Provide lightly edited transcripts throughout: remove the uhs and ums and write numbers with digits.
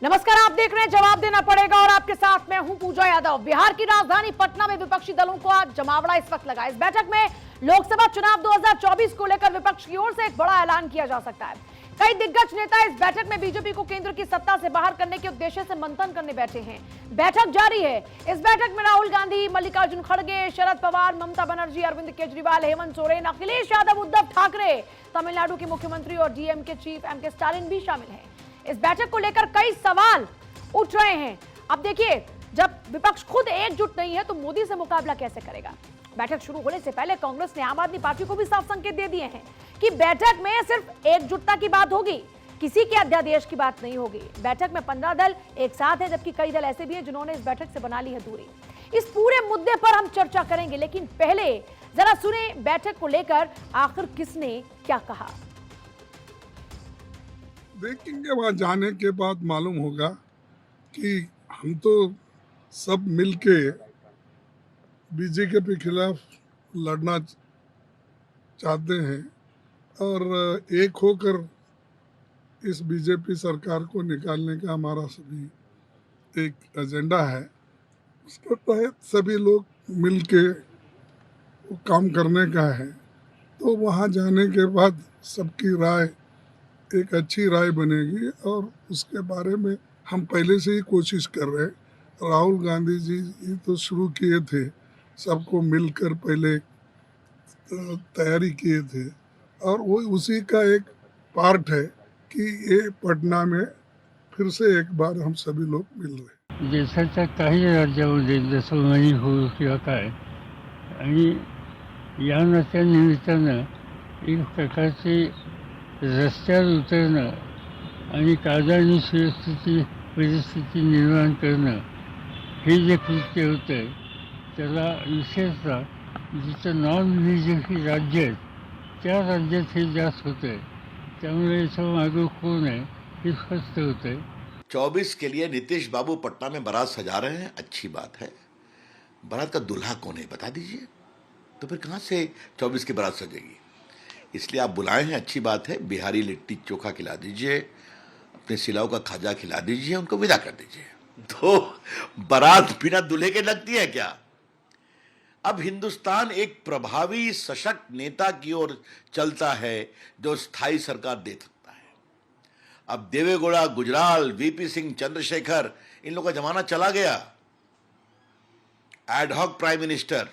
नमस्कार, आप देख रहे हैं जवाब देना पड़ेगा और आपके साथ मैं हूं पूजा यादव। बिहार की राजधानी पटना में विपक्षी दलों को आज जमावड़ा इस वक्त लगा। इस बैठक में लोकसभा चुनाव 2024 को लेकर विपक्ष की ओर से एक बड़ा ऐलान किया जा सकता है। कई दिग्गज नेता इस बैठक में बीजेपी को केंद्र की सत्ता से बाहर करने के उद्देश्य से मंथन करने बैठे हैं। बैठक जारी है। इस बैठक में राहुल गांधी, मल्लिकार्जुन खड़गे, शरद पवार, ममता बनर्जी, अरविंद केजरीवाल, हेमंत सोरेन, अखिलेश यादव, उद्धव ठाकरे, तमिलनाडु के मुख्यमंत्री और डीएमके चीफ एमके स्टालिन भी शामिल हैं। इस बैठक को लेकर कई सवाल उठ रहे हैं। अब देखिए, जब विपक्ष खुद एकजुट नहीं है तो मोदी से मुकाबला कैसे करेगा। बैठक शुरू होने से पहले कांग्रेस ने आम आदमी पार्टी को भी साफ संकेत दे दिए हैं कि बैठक में सिर्फ एकजुटता की बात होगी, किसी के अध्यादेश की बात नहीं होगी। बैठक में 15 दल एक साथ हैं, जबकि कई दल ऐसे भी हैं जिन्होंने इस बैठक से बना ली है दूरी। इस पूरे मुद्दे पर हम चर्चा करेंगे, लेकिन पहले जरा सुने बैठक को लेकर आखिर किसने क्या कहा। देखेंगे, वहां जाने के बाद मालूम होगा कि हम तो सब मिलके बीजेपी के खिलाफ लड़ना चाहते हैं और एक होकर इस बीजेपी सरकार को निकालने का हमारा सभी एक एजेंडा है। उसके तहत सभी लोग मिलके वो काम करने का है। तो वहाँ जाने के बाद सबकी राय एक अच्छी राय बनेगी और उसके बारे में हम पहले से ही कोशिश कर रहे हैं। राहुल गांधी जी तो शुरू किए थे, सबको मिलकर पहले तैयारी किए थे और वो उसी का एक पार्ट है कि ये पटना में फिर से एक बार हम सभी लोग मिल रहे हैं। देशाच्या काही राज्यामध्ये जसं नाही होऊ किंवा काय आणि या नात्या निमित्तानं एक प्रकारचे रस्त्यावर उतरणं आणि कायदा आणि सुव्यवस्थेची परिस्थिती निर्माण करणं हे जे कृत्य होतं आहे त्याला विशेषतः जिथं नॉन बीजेपी राज्य आहेत त्या राज्यात हे जास्त होतं आहे, त्यामुळे याच्या मागं कोण आहे हे स्पष्ट होतं आहे। 24 के लिए नीतीश बाबू पटना में बारात सजा रहे हैं, अच्छी बात है। बारात का दूल्हा कौन है बता दीजिए, तो फिर कहाँ से 24 की बारात सजेगी। इसलिए आप बुलाए हैं, अच्छी बात है। बिहारी लिट्टी चोखा खिला दीजिए, अपने सिलाव का खाजा खिला दीजिए, उनको विदा कर दीजिए। तो बारात बिना दूल्हे के लगती है क्या। अब हिंदुस्तान एक प्रभावी सशक्त नेता की ओर चलता है जो स्थायी सरकार दे सकता है। अब देवेगौड़ा, गुजराल, वीपी सिंह, चंद्रशेखर, इन लोगों का जमाना चला गया। Ad hoc prime minister,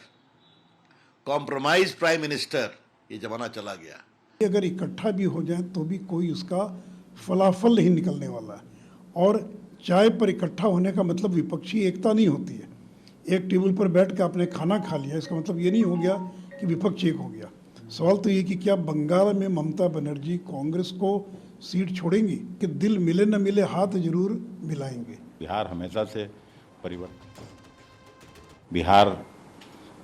compromise prime minister, ये जमाना चला गया। अगर इकट्ठा भी हो जाए तो भी कोई उसका फलाफल नहीं निकलने वाला है। और चाय पर इकट्ठा होने का मतलब विपक्षी एकता नहीं होती है। एक टेबल पर बैठ कर आपने खाना खा लिया, इसका मतलब ये नहीं हो गया कि विपक्ष एक हो गया। सवाल तो ये कि क्या बंगाल में ममता बनर्जी कांग्रेस को सीट छोड़ेंगी कि दिल मिले न मिले हाथ जरूर मिलाएंगे। बिहार हमेशा से परिवर्तन, बिहार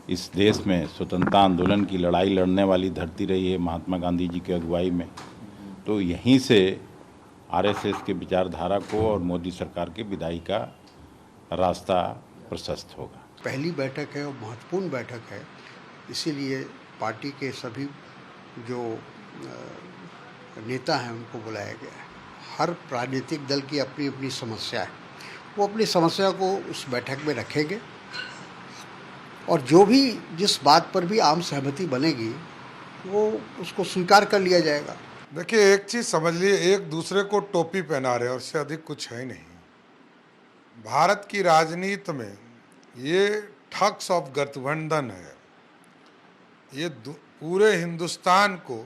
इस देश में स्वतंत्रता आंदोलन की लड़ाई लड़ने वाली धरती रही है महात्मा गांधी जी की अगुवाई में। तो यहीं से आरएसएस के विचारधारा को और मोदी सरकार की विदाई का रास्ता प्रशस्त होगा। पहली बैठक है और महत्वपूर्ण बैठक है, इसीलिए पार्टी के सभी जो नेता हैं उनको बुलाया गया है। हर राजनीतिक दल की अपनी अपनी समस्या है, वो अपनी समस्या को उस बैठक में रखेंगे और जो भी जिस बात पर भी आम सहमति बनेगी वो उसको स्वीकार कर लिया जाएगा। देखिए, एक चीज़ समझ लिए, एक दूसरे को टोपी पहना रहे और उससे अधिक कुछ है नहीं। भारत की राजनीति में ये ठग्स ऑफ गठबंधन है। ये पूरे हिंदुस्तान को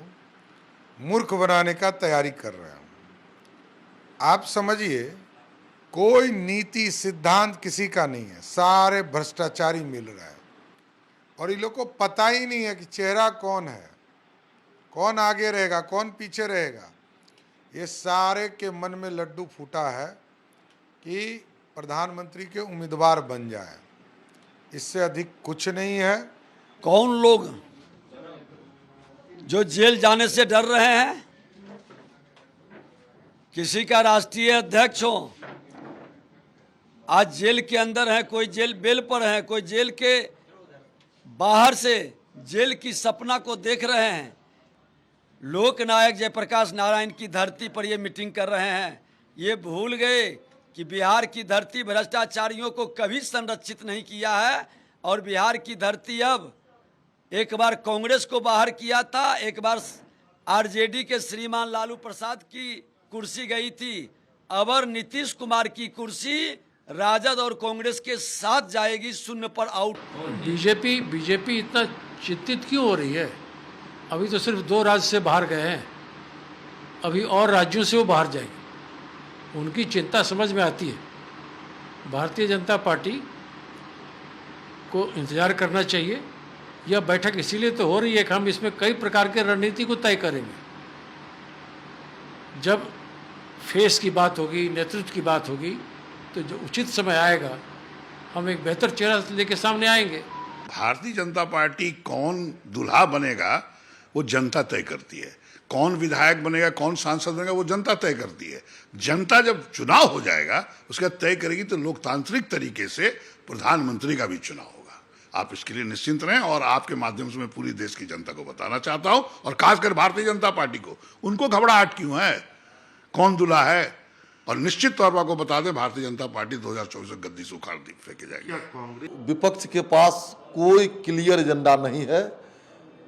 मूर्ख बनाने का तैयारी कर रहे हैं। आप समझिए, कोई नीति सिद्धांत किसी का नहीं है, सारे भ्रष्टाचारी मिल रहे हैं और इन लोग को पता ही नहीं है कि चेहरा कौन है, कौन आगे रहेगा, कौन पीछे रहेगा। ये सारे के मन में लड्डू फूटा है कि प्रधानमंत्री के उम्मीदवार बन जाए, इससे अधिक कुछ नहीं है। कौन लोग जो जेल जाने से डर रहे हैं, किसी का राष्ट्रीय अध्यक्ष हो आज जेल के अंदर है, कोई जेल बेल पर है, कोई जेल के बाहर से जेल की सपना को देख रहे हैं। लोकनायक जयप्रकाश नारायण की धरती पर ये मीटिंग कर रहे हैं। ये भूल गए कि बिहार की धरती भ्रष्टाचारियों को कभी संरक्षित नहीं किया है और बिहार की धरती अब एक बार कांग्रेस को बाहर किया था, एक बार आरजेडी के श्रीमान लालू प्रसाद की कुर्सी गई थी, अब नीतीश कुमार की कुर्सी राजद और कांग्रेस के साथ जाएगी शून्य पर आउट। बीजेपी इतना चिंतित क्यों हो रही है? अभी तो सिर्फ 2 राज्य से बाहर गए हैं, अभी और राज्यों से वो बाहर जाएंगे। उनकी चिंता समझ में आती है। भारतीय जनता पार्टी को इंतजार करना चाहिए। यह बैठक इसीलिए तो हो रही है कि हम इसमें कई प्रकार के रणनीति को तय करेंगे। जब फेस की बात होगी, नेतृत्व की बात होगी, तो जो उचित समय आएगा हम एक बेहतर चेहरा लेके सामने आएंगे। भारतीय जनता पार्टी कौन दूल्हा बनेगा वो जनता तय करती है, कौन विधायक बनेगा, कौन सांसद बनेगा वो जनता तय करती है। जनता जब चुनाव हो जाएगा उसका तय करेगी, तो लोकतांत्रिक तरीके से प्रधानमंत्री का भी चुनाव होगा। आप इसके लिए निश्चिंत रहें और आपके माध्यम से मैं पूरी देश की जनता को बताना चाहता हूं, और खासकर भारतीय जनता पार्टी को, उनको घबराहट क्यों है, कौन दूल्हा है। और निश्चित तौर पर आपको बता दें, भारतीय जनता पार्टी 2024 में गद्दी से उखाड़ फेंकी जाएगी। विपक्ष के पास कोई क्लियर एजेंडा नहीं है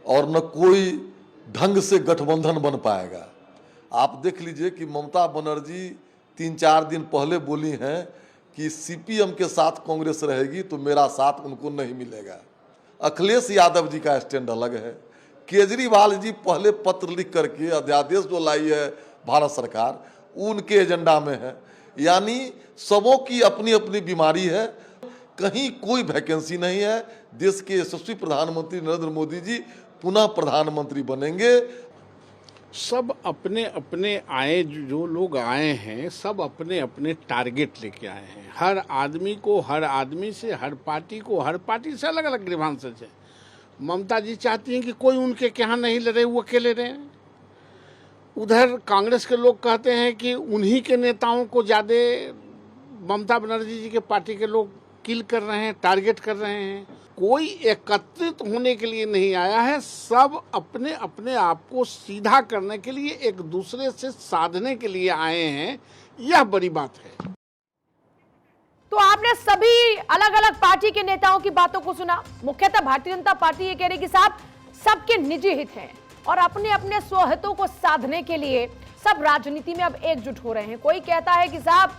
और न कोई ढंग से गठबंधन बन पाएगा। आप देख लीजिए कि ममता बनर्जी 3-4 दिन पहले बोली हैं कि सीपीएम के साथ कांग्रेस रहेगी तो मेरा साथ उनको नहीं मिलेगा। अखिलेश यादव जी का स्टैंड अलग है। केजरीवाल जी पहले पत्र लिख करके अध्यादेश जो लाई है भारत सरकार, उनके एजेंडा में है। यानी सबों की अपनी अपनी बीमारी है, कहीं कोई वैकेंसी नहीं है। देश के यशस्वी प्रधानमंत्री नरेंद्र मोदी जी पुनः प्रधानमंत्री बनेंगे। सब अपने अपने आए, जो लोग आए हैं सब अपने अपने टारगेट लेके आए हैं। हर आदमी को, हर आदमी से, हर पार्टी को, हर पार्टी से अलग अलग ग्रीवांसेस है। ममता जी चाहती हैं कि कोई उनके यहाँ नहीं लड़े, वो अकेले रहे। उधर कांग्रेस के लोग कहते हैं कि उन्हीं के नेताओं को ज़्यादा ममता बनर्जी जी के पार्टी के लोग किल कर रहे हैं, टारगेट कर रहे हैं। कोई एकत्रित होने के लिए नहीं आया है, सब अपने अपने आप को सीधा करने के लिए, एक दूसरे से साधने के लिए आए हैं। यह बड़ी बात है। तो आपने सभी अलग अलग पार्टी के नेताओं की बातों को सुना। मुख्यतः भारतीय जनता पार्टी ये कह रही कि साहब सबके निजी हित हैं और अपने अपने स्वहितों को साधने के लिए सब राजनीति में अब एकजुट हो रहे हैं। कोई कहता है कि साहब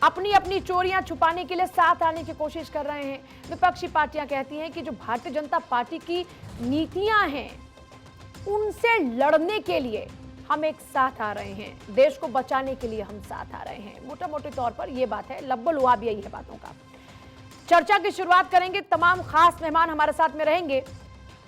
अपनी अपनी चोरियां छुपाने के लिए साथ आने की कोशिश कर रहे हैं। विपक्षी पार्टियां कहती हैं कि जो भारतीय जनता पार्टी की नीतियां हैं उनसे लड़ने के लिए हम एक साथ आ रहे हैं, देश को बचाने के लिए हम साथ आ रहे हैं। मोटा मोटे तौर पर यह बात है, लब्बल लुआब यही है बातों का। चर्चा की शुरुआत करेंगे, तमाम खास मेहमान हमारे साथ में रहेंगे,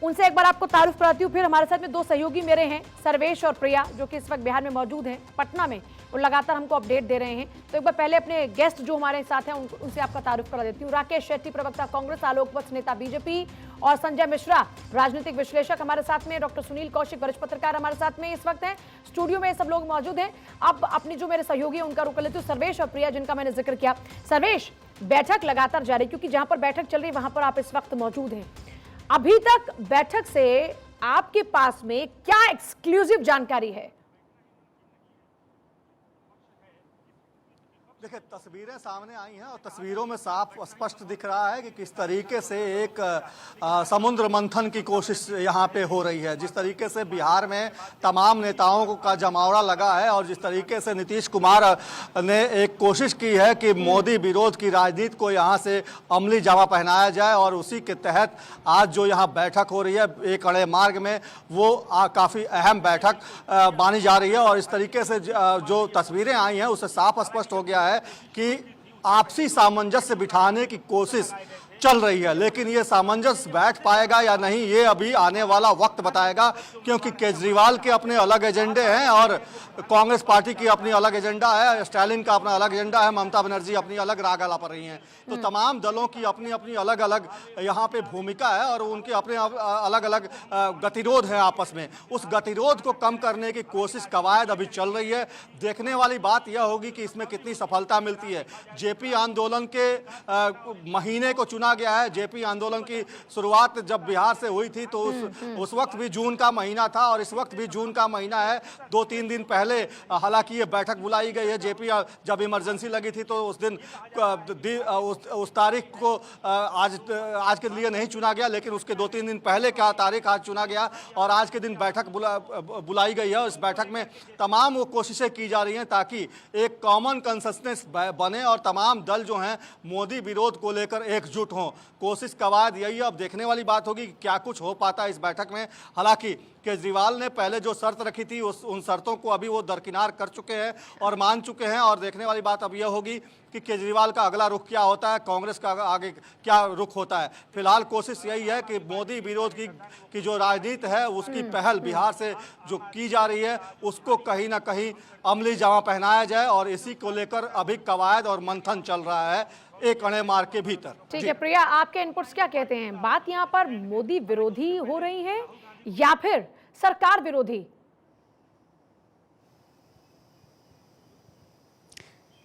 उनसे एक बार आपको तारुफ कराती हूँ। फिर हमारे साथ में 2 सहयोगी मेरे हैं, सर्वेश और प्रिया, जो कि इस वक्त बिहार में मौजूद हैं, पटना में, और लगातार हमको अपडेट दे रहे हैं। तो एक बार पहले अपने गेस्ट जो हमारे साथ हैं उनसे आपका तारुफ करा देती हूँ। राकेश शेट्टी, प्रवक्ता कांग्रेस, आलोक वत्स, नेता बीजेपी, और संजय मिश्रा, राजनीतिक विश्लेषक हमारे साथ में, डॉक्टर सुनील कौशिक, वरिष्ठ पत्रकार हमारे साथ में इस वक्त हैं। स्टूडियो में सब लोग मौजूद हैं। अब अपनी जो मेरे सहयोगी हैं उनका रुख कर लेती हूँ, सर्वेश और प्रिया, जिनका मैंने जिक्र किया। सर्वेश, बैठक लगातार जारी, क्योंकि जहां पर बैठक चल रही है वहां पर आप इस वक्त मौजूद हैं। अभी तक बैठक से आपके पास में क्या एक्सक्लूसिव जानकारी है? देखिए, तस्वीरें सामने आई हैं और तस्वीरों में साफ स्पष्ट दिख रहा है कि किस तरीके से एक समुद्र मंथन की कोशिश यहाँ पे हो रही है। जिस तरीके से बिहार में तमाम नेताओं का जमावड़ा लगा है और जिस तरीके से नीतीश कुमार ने एक कोशिश की है कि मोदी विरोध की राजनीति को यहाँ से अमली जामा पहनाया जाए, और उसी के तहत आज जो यहाँ बैठक हो रही है एक अड़े मार्ग में, वो काफ़ी अहम बैठक मानी जा रही है। और इस तरीके से जो तस्वीरें आई हैं उससे साफ स्पष्ट हो गया है कि आपसी सामंजस्य बिठाने की कोशिश चल रही है, लेकिन ये सामंजस्य बैठ पाएगा या नहीं ये अभी आने वाला वक्त बताएगा, क्योंकि केजरीवाल के अपने अलग एजेंडे हैं और कांग्रेस पार्टी की अपनी अलग एजेंडा है, स्टालिन का अपना अलग एजेंडा है, ममता बनर्जी अपनी अलग राग अला पर रही हैं। तो तमाम दलों की अपनी अपनी अलग अलग यहाँ पे भूमिका है और उनके अपने अलग अलग गतिरोध है आपस में। उस गतिरोध को कम करने की कोशिश कवायद अभी चल रही है। देखने वाली बात यह होगी कि इसमें कितनी सफलता मिलती है। जेपी आंदोलन के महीने को चुना चुना गया है। जेपी आंदोलन की शुरुआत जब बिहार से हुई थी तो उस वक्त भी जून का महीना था और इस वक्त भी जून का महीना है। 2-3 दिन पहले हालांकि ये बैठक बुलाई गई है। जेपी जब इमरजेंसी लगी थी तो उस दिन उस तारीख को आज के लिए नहीं चुना गया, लेकिन उसके 2-3 दिन पहले का तारीख आज चुना गया और आज के दिन बैठक बुलाई गई है। इस बैठक में तमाम वो कोशिशें की जा रही हैं ताकि एक कॉमन कंसेंसस बने और तमाम दल जो हैं मोदी विरोध को लेकर एकजुट हों। कोशिश कवायद यही है। अब देखने वाली बात होगी कि क्या कुछ हो पाता है इस बैठक में। हालांकि केजरीवाल ने पहले जो शर्त रखी थी उन शर्तों को अभी वो दरकिनार कर चुके हैं और मान चुके हैं और देखने वाली बात अब यह होगी कि केजरीवाल का अगला रुख क्या होता है, कांग्रेस का आगे क्या रुख होता है। फिलहाल कोशिश यही है कि मोदी विरोध की जो राजनीति है उसकी पहल बिहार से जो की जा रही है उसको कहीं ना कहीं अमली जामा पहनाया जाए और इसी को लेकर अभी कवायद और मंथन चल रहा है एक अणे मार के भीतर। ठीक है प्रिया, आपके इनपुट्स क्या कहते हैं? बात यहाँ पर मोदी विरोधी हो रही है या फिर सरकार विरोधी?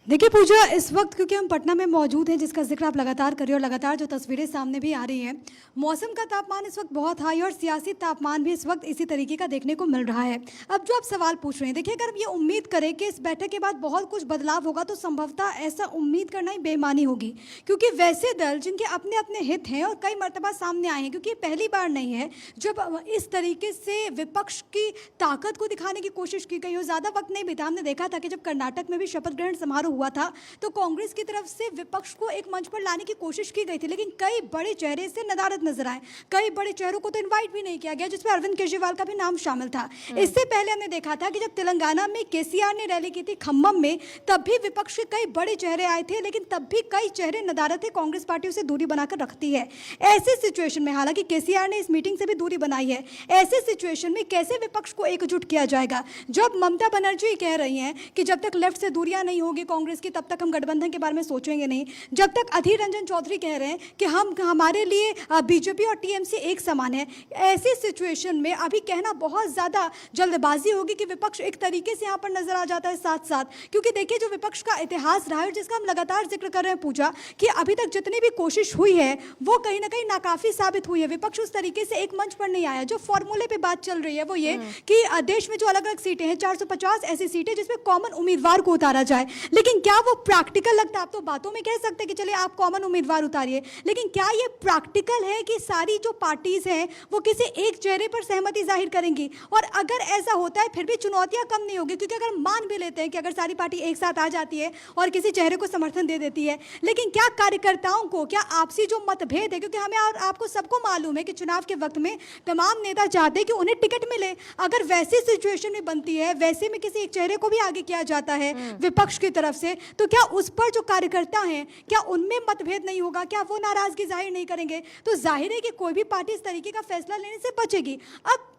देखिए पूजा, इस वक्त क्योंकि हम पटना में मौजूद हैं, जिसका जिक्र आप लगातार कर रहे हो, लगातार जो तस्वीरें सामने भी आ रही हैं, मौसम का तापमान इस वक्त बहुत हाई और सियासी तापमान भी इस वक्त इसी तरीके का देखने को मिल रहा है। अब जो आप सवाल पूछ रहे हैं, देखिए अगर हम ये उम्मीद करें कि इस बैठक के बाद बहुत कुछ बदलाव होगा तो संभवतः ऐसा उम्मीद करना ही बेईमानी होगी, क्योंकि वैसे दल जिनके अपने अपने हित हैं और कई मरतबा सामने आए हैं, क्योंकि ये पहली बार नहीं है जब इस तरीके से विपक्ष की ताकत को दिखाने की कोशिश की गई हो। ज़्यादा वक्त नहीं बीता, हमने देखा था कि जब कर्नाटक में भी शपथ ग्रहण समारोह हुआ था तो कांग्रेस की तरफ से विपक्ष को एक मंच पर लाने की कोशिश की गई थी, लेकिन कई बड़े चेहरे से नदारद नजर आए। कई बड़े चेहरों को तो इनवाइट भी नहीं किया गया, जिसमें अरविंद केजरीवाल का भी नाम शामिल था। इससे पहले हमने देखा था कि जब तेलंगाना में केसीआर ने रैली की थी खम्मम में, तब भी विपक्ष के कई बड़े चेहरे आए थे, लेकिन तब भी कई चेहरे नदारद थे। कांग्रेस पार्टी उसे दूरी बनाकर रखती है। ऐसे सिचुएशन में, हालांकि केसीआर ने इस मीटिंग से भी दूरी बनाई है, ऐसे सिचुएशन में कैसे विपक्ष को एकजुट किया जाएगा? जब ममता बनर्जी कह रही हैं कि जब तक लेफ्ट से दूरियां नहीं होगी कांग्रेस की, तब तक हम गठबंधन के बारे में सोचेंगे नहीं। जब तक अधीर रंजन चौधरी कह रहे हैं कि हमारे लिए बीजेपी और टीएमसी एक समान है, ऐसी सिचुएशन में अभी कहना बहुत ज़्यादा जल्दबाजी होगी कि विपक्ष एक तरीके से यहाँ पर नजर आ जाता है साथ साथ। क्योंकि देखिए जो विपक्ष का इतिहास रहा है और जिसका हम लगातार जिक्र कर रहे हैं पूजा, कि अभी तक जितनी भी कोशिश हुई है वो कहीं ना कहीं नाकाफी साबित हुई है। विपक्ष उस तरीके से एक मंच पर नहीं आया। जो फॉर्मूले पे बात चल रही है वो ये कि देश में जो अलग अलग सीटें हैं, 450 ऐसी सीटें जिसमें कॉमन उम्मीदवार को उतारा जाए, लेकिन क्या वो प्रैक्टिकल लगता है? आप तो बातों में कह सकते हैं कि चलिए आप कॉमन उम्मीदवार उतारिए, लेकिन क्या ये प्रैक्टिकल है कि सारी जो पार्टीज हैं वो किसी एक चेहरे पर सहमति जाहिर करेंगी? और अगर ऐसा होता है फिर भी चुनौतियां कम नहीं होगी, क्योंकि अगर मान भी लेते हैं कि अगर सारी पार्टी एक साथ आ जाती है और किसी चेहरे को समर्थन दे देती है, लेकिन क्या कार्यकर्ताओं को, क्या आपसी जो मतभेद है, क्योंकि हमें और आपको सबको मालूम है कि चुनाव के वक्त में तमाम नेता चाहते हैं कि उन्हें टिकट मिले, अगर वैसी सिचुएशन में बनती है, वैसे में किसी एक चेहरे को भी आगे किया जाता है विपक्ष की तरफ से, तो क्या उस पर जो कार्यकर्ता हैं क्या उनमें मतभेद नहीं होगा? क्या वो नाराजगी जाहिर नहीं करेंगे? तो जाहिर है कि कोई भी पार्टी इस तरीके का फैसला लेने से बचेगी। अब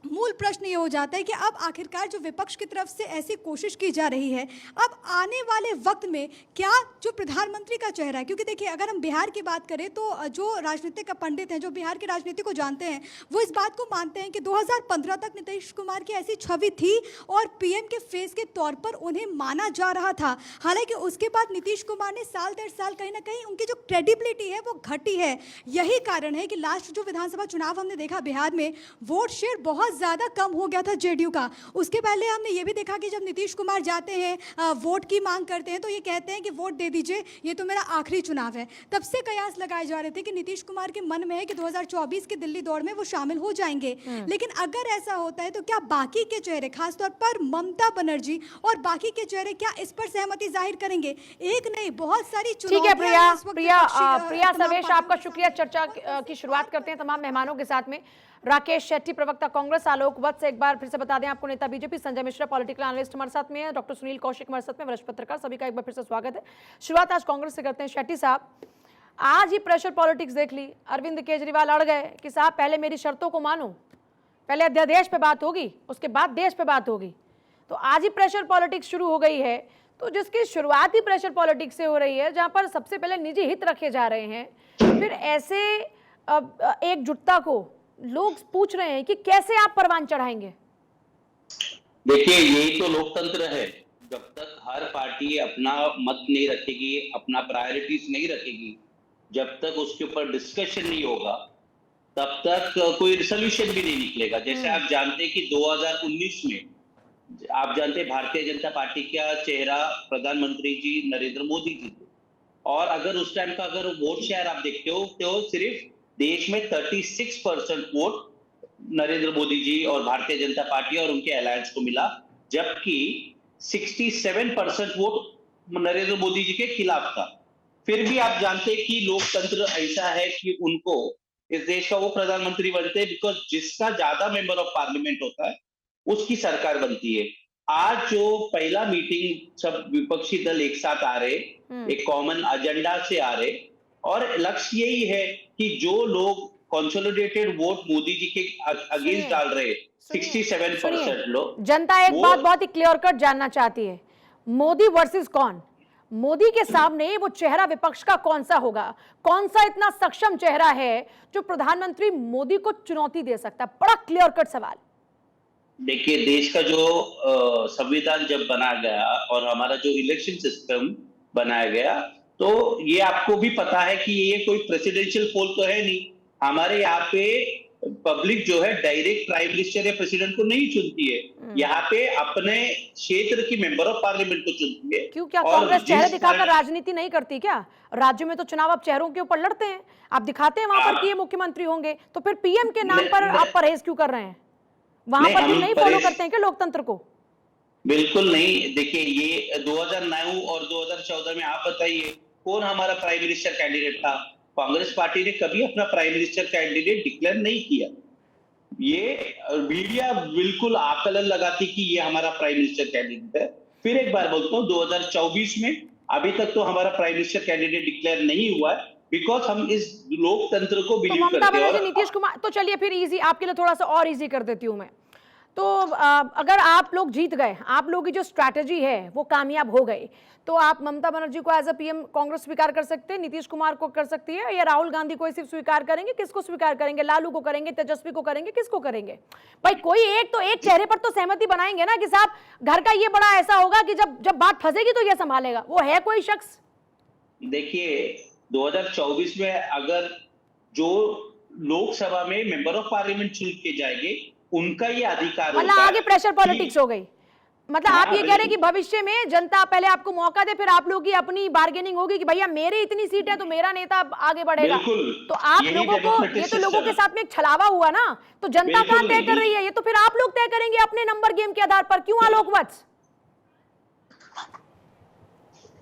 मूल प्रश्न ये हो जाता है कि अब आखिरकार जो विपक्ष की तरफ से ऐसी कोशिश की जा रही है, अब आने वाले वक्त में क्या जो प्रधानमंत्री का चेहरा है, क्योंकि देखिए अगर हम बिहार की बात करें तो जो राजनीतिक पंडित हैं, जो बिहार की राजनीति को जानते हैं, वो इस बात को मानते हैं कि 2015 तक नीतीश कुमार की ऐसी छवि थी और पीएम के फेस के तौर पर उन्हें माना जा रहा था। हालांकि उसके बाद नीतीश कुमार ने साल 1.5 साल कहीं ना कहीं उनकी जो क्रेडिबिलिटी है वो घटी है। यही कारण है कि लास्ट जो विधानसभा चुनाव हमने देखा बिहार में, वोट शेयर बहुत ज़्यादा कम हो गया था जेडीयू का। उसके पहले हमने ये भी देखा कि जब नीतीश कुमार जाते हैं वोट की मांग करते हैं तो ये कहते हैं कि वोट दे दीजिए, ये तो मेरा आखिरी चुनाव है। तब से कयास लगाए जा रहे थे कि नीतीश कुमार के मन में है कि 2024 की दिल्ली दौड़ में वो शामिल हो जाएंगे। लेकिन अगर ऐसा होता है तो क्या बाकी के चेहरे, खासतौर पर ममता बनर्जी और बाकी के चेहरे, क्या इस पर सहमति जाहिर करेंगे? एक नहीं, बहुत सारी ठीक है प्रिया सर्वेश, आपका शुक्रिया। चर्चा की शुरुआत करते हैं तमाम मेहमानों के साथ में। राकेश शेट्टी प्रवक्ता कांग्रेस, आलोक वत्स, एक बार फिर से बता दें आपको नेता BJP, Sanjay Mishra political analyst हमारे साथ में है, डॉक्टर सुनील कौशिक हमारे साथ में, वरिष्ठ पत्रकार, सभी का एक बार फिर से स्वागत है। शुरुआत आज कांग्रेस से करते हैं। शेट्टी साहब, आज ही प्रेशर पॉलिटिक्स देख ली, अरविंद केजरीवाल अड़ गए कि साहब पहले मेरी शर्तों को मानो, पहले अध्यादेश पे बात होगी उसके बाद देश पे बात होगी। तो आज ही प्रेशर पॉलिटिक्स शुरू हो गई है, तो जिसकी शुरुआत ही प्रेशर पॉलिटिक्स से हो रही है, जहां पर सबसे पहले निजी हित रखे जा रहे हैं, फिर ऐसे एकजुटता को लोग पूछ रहे हैं कि कैसे आप परवान चढ़ाएंगे? देखिए, यही तो लोकतंत्र है। जब तक हर पार्टी अपना मत नहीं रखेगी, अपना प्रायोरिटीज नहीं रखेगी, जब तक उसके ऊपर डिस्कशन नहीं होगा तब तक कोई रिजोल्यूशन भी नहीं निकलेगा। जैसे आप जानते हैं कि 2019 में आप जानते हैं भारतीय जनता पार्टी का चेहरा प्रधानमंत्री जी नरेंद्र मोदी जी थे, और अगर उस टाइम का अगर वोट शेयर आप देखते हो तो सिर्फ देश में 36% वोट नरेंद्र मोदी जी और भारतीय जनता पार्टी और उनके अलायंस को मिला, जबकि 67% वोट नरेंद्र मोदी जी के खिलाफ था। फिर भी आप जानते हैं कि लोकतंत्र ऐसा है कि उनको इस देश का वो प्रधानमंत्री बनते हैं बिकॉज जिसका ज्यादा मेंबर ऑफ पार्लियामेंट होता है उसकी सरकार बनती है। आज जो पहला मीटिंग सब विपक्षी दल एक साथ आ रहे, एक कॉमन एजेंडा से आ रहे, और लक्ष्य यही है कि जो लोग कंसोलिडेटेड वोट मोदी जी के अगेंस्ट डाल रहे 67% लोग, जनता एक बात बहुत ही क्लियर कट जानना चाहती है, मोदी वर्सेस कौन? मोदी के सामने वो चेहरा विपक्ष का कौन सा होगा? कौन सा इतना सक्षम चेहरा है जो प्रधानमंत्री मोदी को चुनौती दे सकता है? बड़ा क्लियर कट सवाल। देखिए, देश का जो संविधान जब बनाया गया और हमारा जो इलेक्शन सिस्टम बनाया गया, तो ये आपको भी पता है कि ये कोई प्रेसिडेंशियल पोल तो है नहीं। हमारे यहाँ पे पब्लिक जो है डायरेक्ट प्राइम मिनिस्टर या प्रेसिडेंट को नहीं चुनती है, यहाँ पे अपने क्षेत्र की मेंबर ऑफ पार्लियामेंट को चुनती है। क्यों, क्या कांग्रेस चेहरे दिखाकर राजनीति नहीं करती क्या? राज्यों में तो चुनाव आप चेहरों के ऊपर लड़ते हैं, आप दिखाते हैं वहां पर कि ये मुख्यमंत्री होंगे, तो फिर पीएम के नाम पर आप परहेज क्यों कर रहे हैं? वहां पर भी नहीं फॉलो करते हैं क्या लोकतंत्र को? बिल्कुल नहीं। देखिए, ये 2009 और 2014 में आप बताइए कौन हमारा प्राइम मिनिस्टर कैंडिडेट था? कांग्रेस पार्टी ने कभी अपना प्राइम मिनिस्टर कैंडिडेट डिक्लेयर नहीं किया। ये मीडिया बिल्कुल आकलन लगाती कि ये हमारा प्राइम मिनिस्टर कैंडिडेट है। फिर एक बार बोलता हूँ, 2024 में अभी तक तो हमारा प्राइम मिनिस्टर कैंडिडेट डिक्लेयर नहीं हुआ है, बिकॉज हम इस लोकतंत्र को बिलीव करते हैं। ममता बनर्जी, नीतीश कुमार, तो चलिए फिर इजी, आपके लिए थोड़ा सा और इजी कर देती हूँ मैं। तो अगर आप लोग जीत गए, आप लोगों की जो स्ट्रैटेजी है वो कामयाब हो गई, तो आप ममता बनर्जी को एज अ पीएम कांग्रेस स्वीकार कर सकते हैं, नीतीश कुमार को कर सकती है, या राहुल गांधी को सिर्फ स्वीकार करेंगे? किसको स्वीकार करेंगे? लालू को करेंगे, तेजस्वी को करेंगे, किसको करेंगे? भाई कोई एक तो एक चेहरे पर तो सहमति बनाएंगे ना कि साहब घर का ये बड़ा ऐसा होगा कि जब बात फंसेगी तो ये संभालेगा, वो है कोई शख्स? देखिए, 2024 में अगर जो लोकसभा में मेंबर ऑफ पार्लियामेंट चुन के जाएंगे उनका ये अधिकार मतलब आगे प्रेशर पॉलिटिक्स हो गई। मतलब आप ये कह रहे हैं कि भविष्य में जनता पहले आपको मौका दे, फिर आप लोगों की अपनी बार्गेनिंग होगी कि भैया मेरी इतनी सीट है तो मेरा नेता आगे बढ़ेगा। तो आप लोगों को, ये तो लोगों के साथ में एक छलावा हुआ ना, तो जनता कहाँ तय कर रही है? ये तो फिर आप लोग तय करेंगे अपने नंबर गेम के आधार पर। क्यों आलोक वत्स?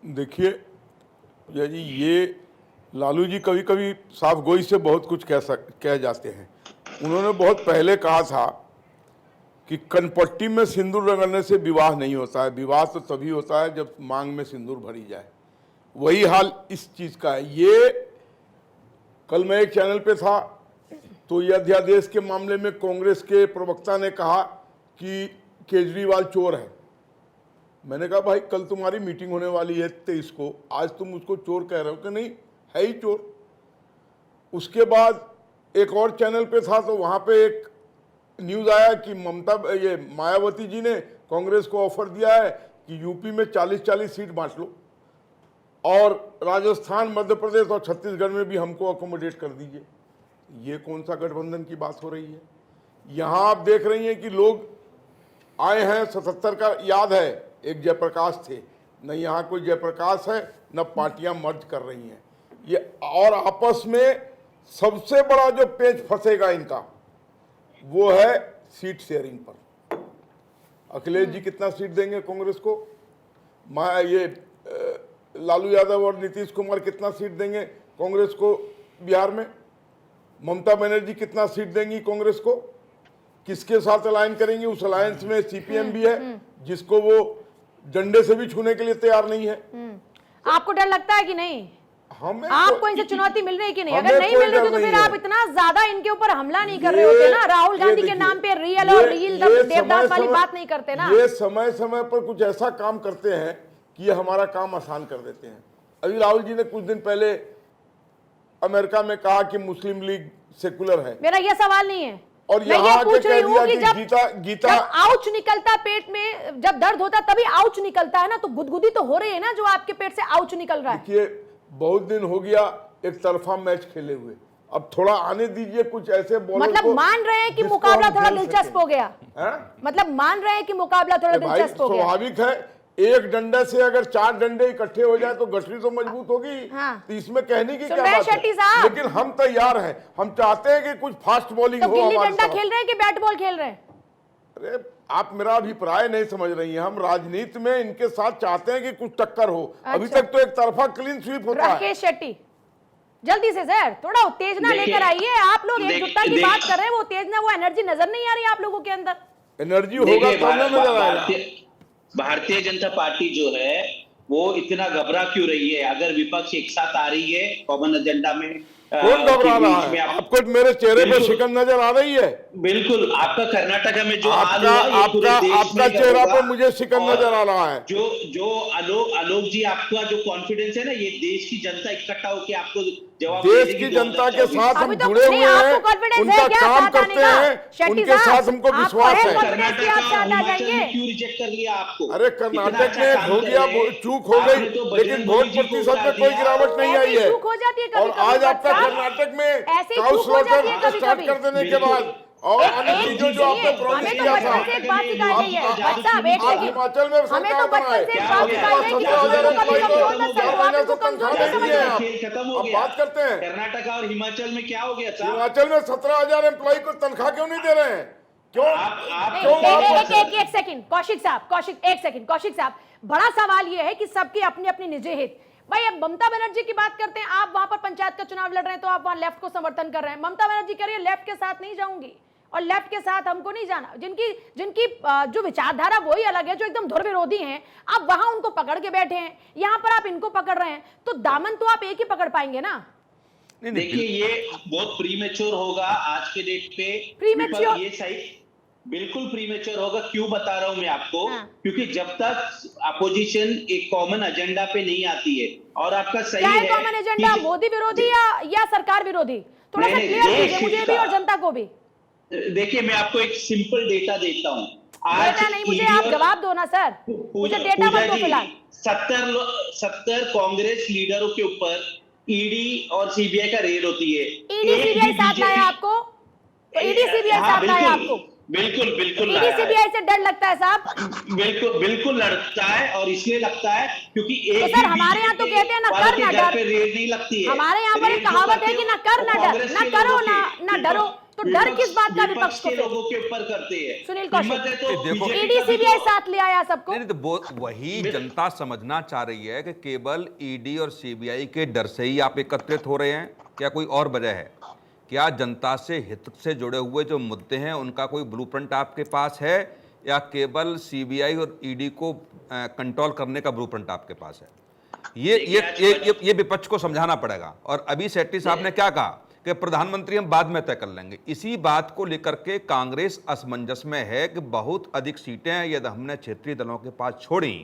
देखिए जी, ये लालू जी कभी कभी साफ गोई से बहुत कुछ कह जाते हैं। उन्होंने बहुत पहले कहा था कि कनपट्टी में सिंदूर रगड़ने से विवाह नहीं होता है, विवाह तो तभी होता है जब मांग में सिंदूर भरी जाए। वही हाल इस चीज़ का है। ये कल मैं एक चैनल पे था तो ये अध्यादेश के मामले में कांग्रेस के प्रवक्ता ने कहा कि केजरीवाल चोर है। मैंने कहा भाई कल तुम्हारी मीटिंग होने वाली है 23 को, आज तुम उसको चोर कह रहे हो कि नहीं, है ही चोर। उसके बाद एक और चैनल पे था तो वहाँ पे एक न्यूज़ आया कि ये मायावती जी ने कांग्रेस को ऑफर दिया है कि यूपी में 40-40 सीट बांट लो और राजस्थान, मध्य प्रदेश और छत्तीसगढ़ में भी हमको अकोमोडेट कर दीजिए। ये कौन सा गठबंधन की बात हो रही है? यहाँ आप देख रही हैं कि लोग आए हैं, 77 का याद है, एक जयप्रकाश थे, न यहाँ कोई जयप्रकाश है न पार्टियां मर्ज कर रही हैं ये। और आपस में सबसे बड़ा जो पेच फंसेगा इनका वो है सीट शेयरिंग पर। अखिलेश जी कितना सीट देंगे कांग्रेस को? लालू यादव और नीतीश कुमार कितना सीट देंगे कांग्रेस को बिहार में? ममता बनर्जी कितना सीट देंगी कांग्रेस को? किसके साथ अलायन करेंगी? उस अलायंस में सीपीएम भी है जिसको वो डंडे से भी छूने के लिए तैयार नहीं है। आपको डर लगता है कि नहीं? आपको इनसे चुनौती मिल रही है कि नहीं? अगर नहीं कोई मिल रही तो फिर आप इतना ज्यादा इनके ऊपर हमला नहीं कर रहे होते ना, राहुल गांधी के नाम पे रियल और रील देवदास वाली बात नहीं करते ना। ये समय समय पर कुछ ऐसा काम करते हैं कि ये हमारा काम आसान कर देते हैं। अभी राहुल जी ने कुछ दिन पहले अमेरिका में कहा कि मुस्लिम लीग सेकुलर है। मेरा ये सवाल नहीं है, और मैं ये पूछ रही हूँ कि जब आउच निकलता पेट में, जब दर्द होता तभी आउच निकलता है ना, तो गुदगुदी तो हो रही है ना जो आपके पेट से आउच निकल रहा है। देखिए बहुत दिन हो गया एक तरफा मैच खेले हुए। अब थोड़ा आने दीजिए कुछ ऐसे बॉलर मतलब को मान रहे हैं कि जिसको मुकाबला हम थोड़ा खेल दिलचस्प सकें। हो गया। हैं? मतलब मान रहे हैं कि मुकाबला थोड़ा अरे भाई दिलचस्प हो गया। स्वाभाविक है, एक डंडे से अगर 4 डंडे इकट्ठे हो जाए तो गठरी तो मजबूत होगी। हाँ। तो इसमें कहने की क्या सुन रहे हैं बात शेट्टी है? साहब? लेकिन हम तैयार हैं, हम चाहते हैं कि कुछ फास्ट बॉलिंग तो हो गिल्ली हमारे डंडा साथ। खेल रहे हैं कि बैट बॉल खेल रहे हैं? अरे आप मेरा अभिप्राय नहीं समझ रही हैं। हम राजनीति में इनके साथ चाहते हैं कि कुछ टक्कर हो। अभी अच्छा। तक तो एक तरफा क्लीन स्वीप होता है। राकेश शेट्टी जल्दी से सर थोड़ा उत्तेजना लेकर आइए। आप लोग एकजुटता की बात कर रहे हैं, वो उत्तेजना वो एनर्जी नजर नहीं आ रही आप लोगों के अंदर। एनर्जी होगा तब ना नजर आएगा। भारतीय जनता पार्टी जो है वो इतना घबरा क्यों रही है? अगर विपक्ष एक साथ आ रही है कॉमन एजेंडा में, कौन घबरा रहा है? आपको मेरे चेहरे पे शिकन नजर आ रही है? बिल्कुल, आपका कर्नाटका में जो हाल हुआ, ये पूरे देश आपका में चेहरा होगा। पे मुझे शिकन नजर आ रहा है। जो आलोक जी, आपका जो कॉन्फिडेंस है ना, ये देश की जनता इकट्ठा होकर आपको जवाब देश देगी की 2024। जनता के साथ हम अभी तो जुड़े नहीं, हुए आपको हैं, confidence उनका है क्या काम साथ आने करते का? हैं, शेट्टी उनके साहब, साथ हमको आपको विश्वास है है। confidence कि आप साथ आ जाएंगे? क्यों रिजेक्ट कर लिया आपको? अरे कर्नाटक में हो गया, चूक हो गई, लेकिन वोट प्रतिशत में कोई गिरावट नहीं आई ऐसे है। चूक हो जाती है और कभी-कभी, आज आपका साहब। कर्नाटक में ऐसे काउ चूक हो जाती है स्लॉटर स्टार्ट कभी-कभी। कर देने के बाद और अन्य चीजों जो आपने प्रॉमिस हमें तो किया था, बचपन से एक बात सिखाई गई है भाई साहब, एक आप सेकंड। हिमाचल में हमें तो सरकार बचपन बनाए, से एक बात सिखाई गई कि किसी को कभी कमजोर मत समझो, आप इनको कमजोर नहीं समझो। खेल खत्म हो अब गया। बात करते हैं कर्नाटका और हिमाचल में क्या हो गया साहब? हिमाचल में 17,000 एम्प्लॉय को तनख्वाह क्यों नहीं दे रहे हैं? क्यों? एक सेकंड कौशिक साहब, कौशिक साहब, बड़ा सवाल यह है कि सबके अपने अपने निजी हित। भाई अब ममता बनर्जी की बात करते हैं, आप वहां पर पंचायत का चुनाव लड़ रहे हैं तो आप वहां लेफ्ट को समर्थन कर रहे हैं। ममता बनर्जी कह रही है लेफ्ट के साथ नहीं जाऊंगी और लेफ्ट के साथ हमको नहीं जाना। जिनकी जो विचारधारा वही अलग है, जो एकदम धुर विरोधी हैं, आप वहां उनको पकड़ के बैठे हैं, यहां पर आप इनको पकड़ रहे हैं, तो दामन तो आप एक ही पकड़ पाएंगे ना। देखिए ये बहुत प्रीमेच्योर होगा आज के डेट पे। प्रीमेच्योर? ये सही, बिल्कुल प्रीमेच्योर होगा। क्यों बता रहा हूं मैं आपको? क्योंकि जब तक अपोजिशन एक कॉमन एजेंडा पे नहीं आती है, और आपका सही क्या है कॉमन एजेंडा, मोदी विरोधी या सरकार विरोधी? थोड़ा सा क्लियर कीजिए मुझे भी और जनता को भी। देखिए मैं आपको एक सिंपल डेटा देता हूं। डेटा नहीं, मुझे आप जवाब दो ना सर, मुझे डेटा मत दो फिलहाल। 70 कांग्रेस लीडरों के ऊपर ईडी और सीबीआई का रेड होती है। ईडी सीबीआई साथ लाया आपको? तो ईडी सीबीआई साथ लाया आपको? बिल्कुल ईडी सीबीआई से डर लगता है साहब? बिल्कुल लड़ता है, और इसलिए लगता है क्योंकि तो सर हमारे यहाँ तो कहते हैं ना कर ना डर, रेड नहीं लगती है। हमारे यहाँ पर एक कहावत है कि ना कर ना डर, ना करो ना डरो। तो डर किस बात का विपक्ष को? लोगों के ऊपर करते हैं। सुनील कौशिक, देखो ईडी सीबीआई साथ ले आया सबको। नहीं तो वही जनता समझना चाह रही है कि केवल ईडी और सीबीआई के डर से ही आप एकत्रित हो रहे हैं, क्या कोई और वजह है? क्या जनता से हित से जुड़े हुए जो मुद्दे हैं उनका कोई ब्लूप्रिंट आपके पास है, या केवल सीबीआई और ईडी को कंट्रोल करने का ब्लूप्रिंट आपके पास है? ये विपक्ष को समझाना पड़ेगा। और अभी शेट्टी साहब ने क्या कहा कि प्रधानमंत्री हम बाद में तय कर लेंगे। इसी बात को लेकर के कांग्रेस असमंजस में है कि बहुत अधिक सीटें यदि हमने क्षेत्रीय दलों के पास छोड़ी,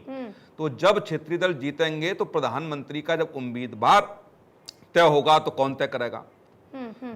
तो जब क्षेत्रीय दल जीतेंगे तो प्रधानमंत्री का जब उम्मीदवार तय होगा तो कौन तय करेगा?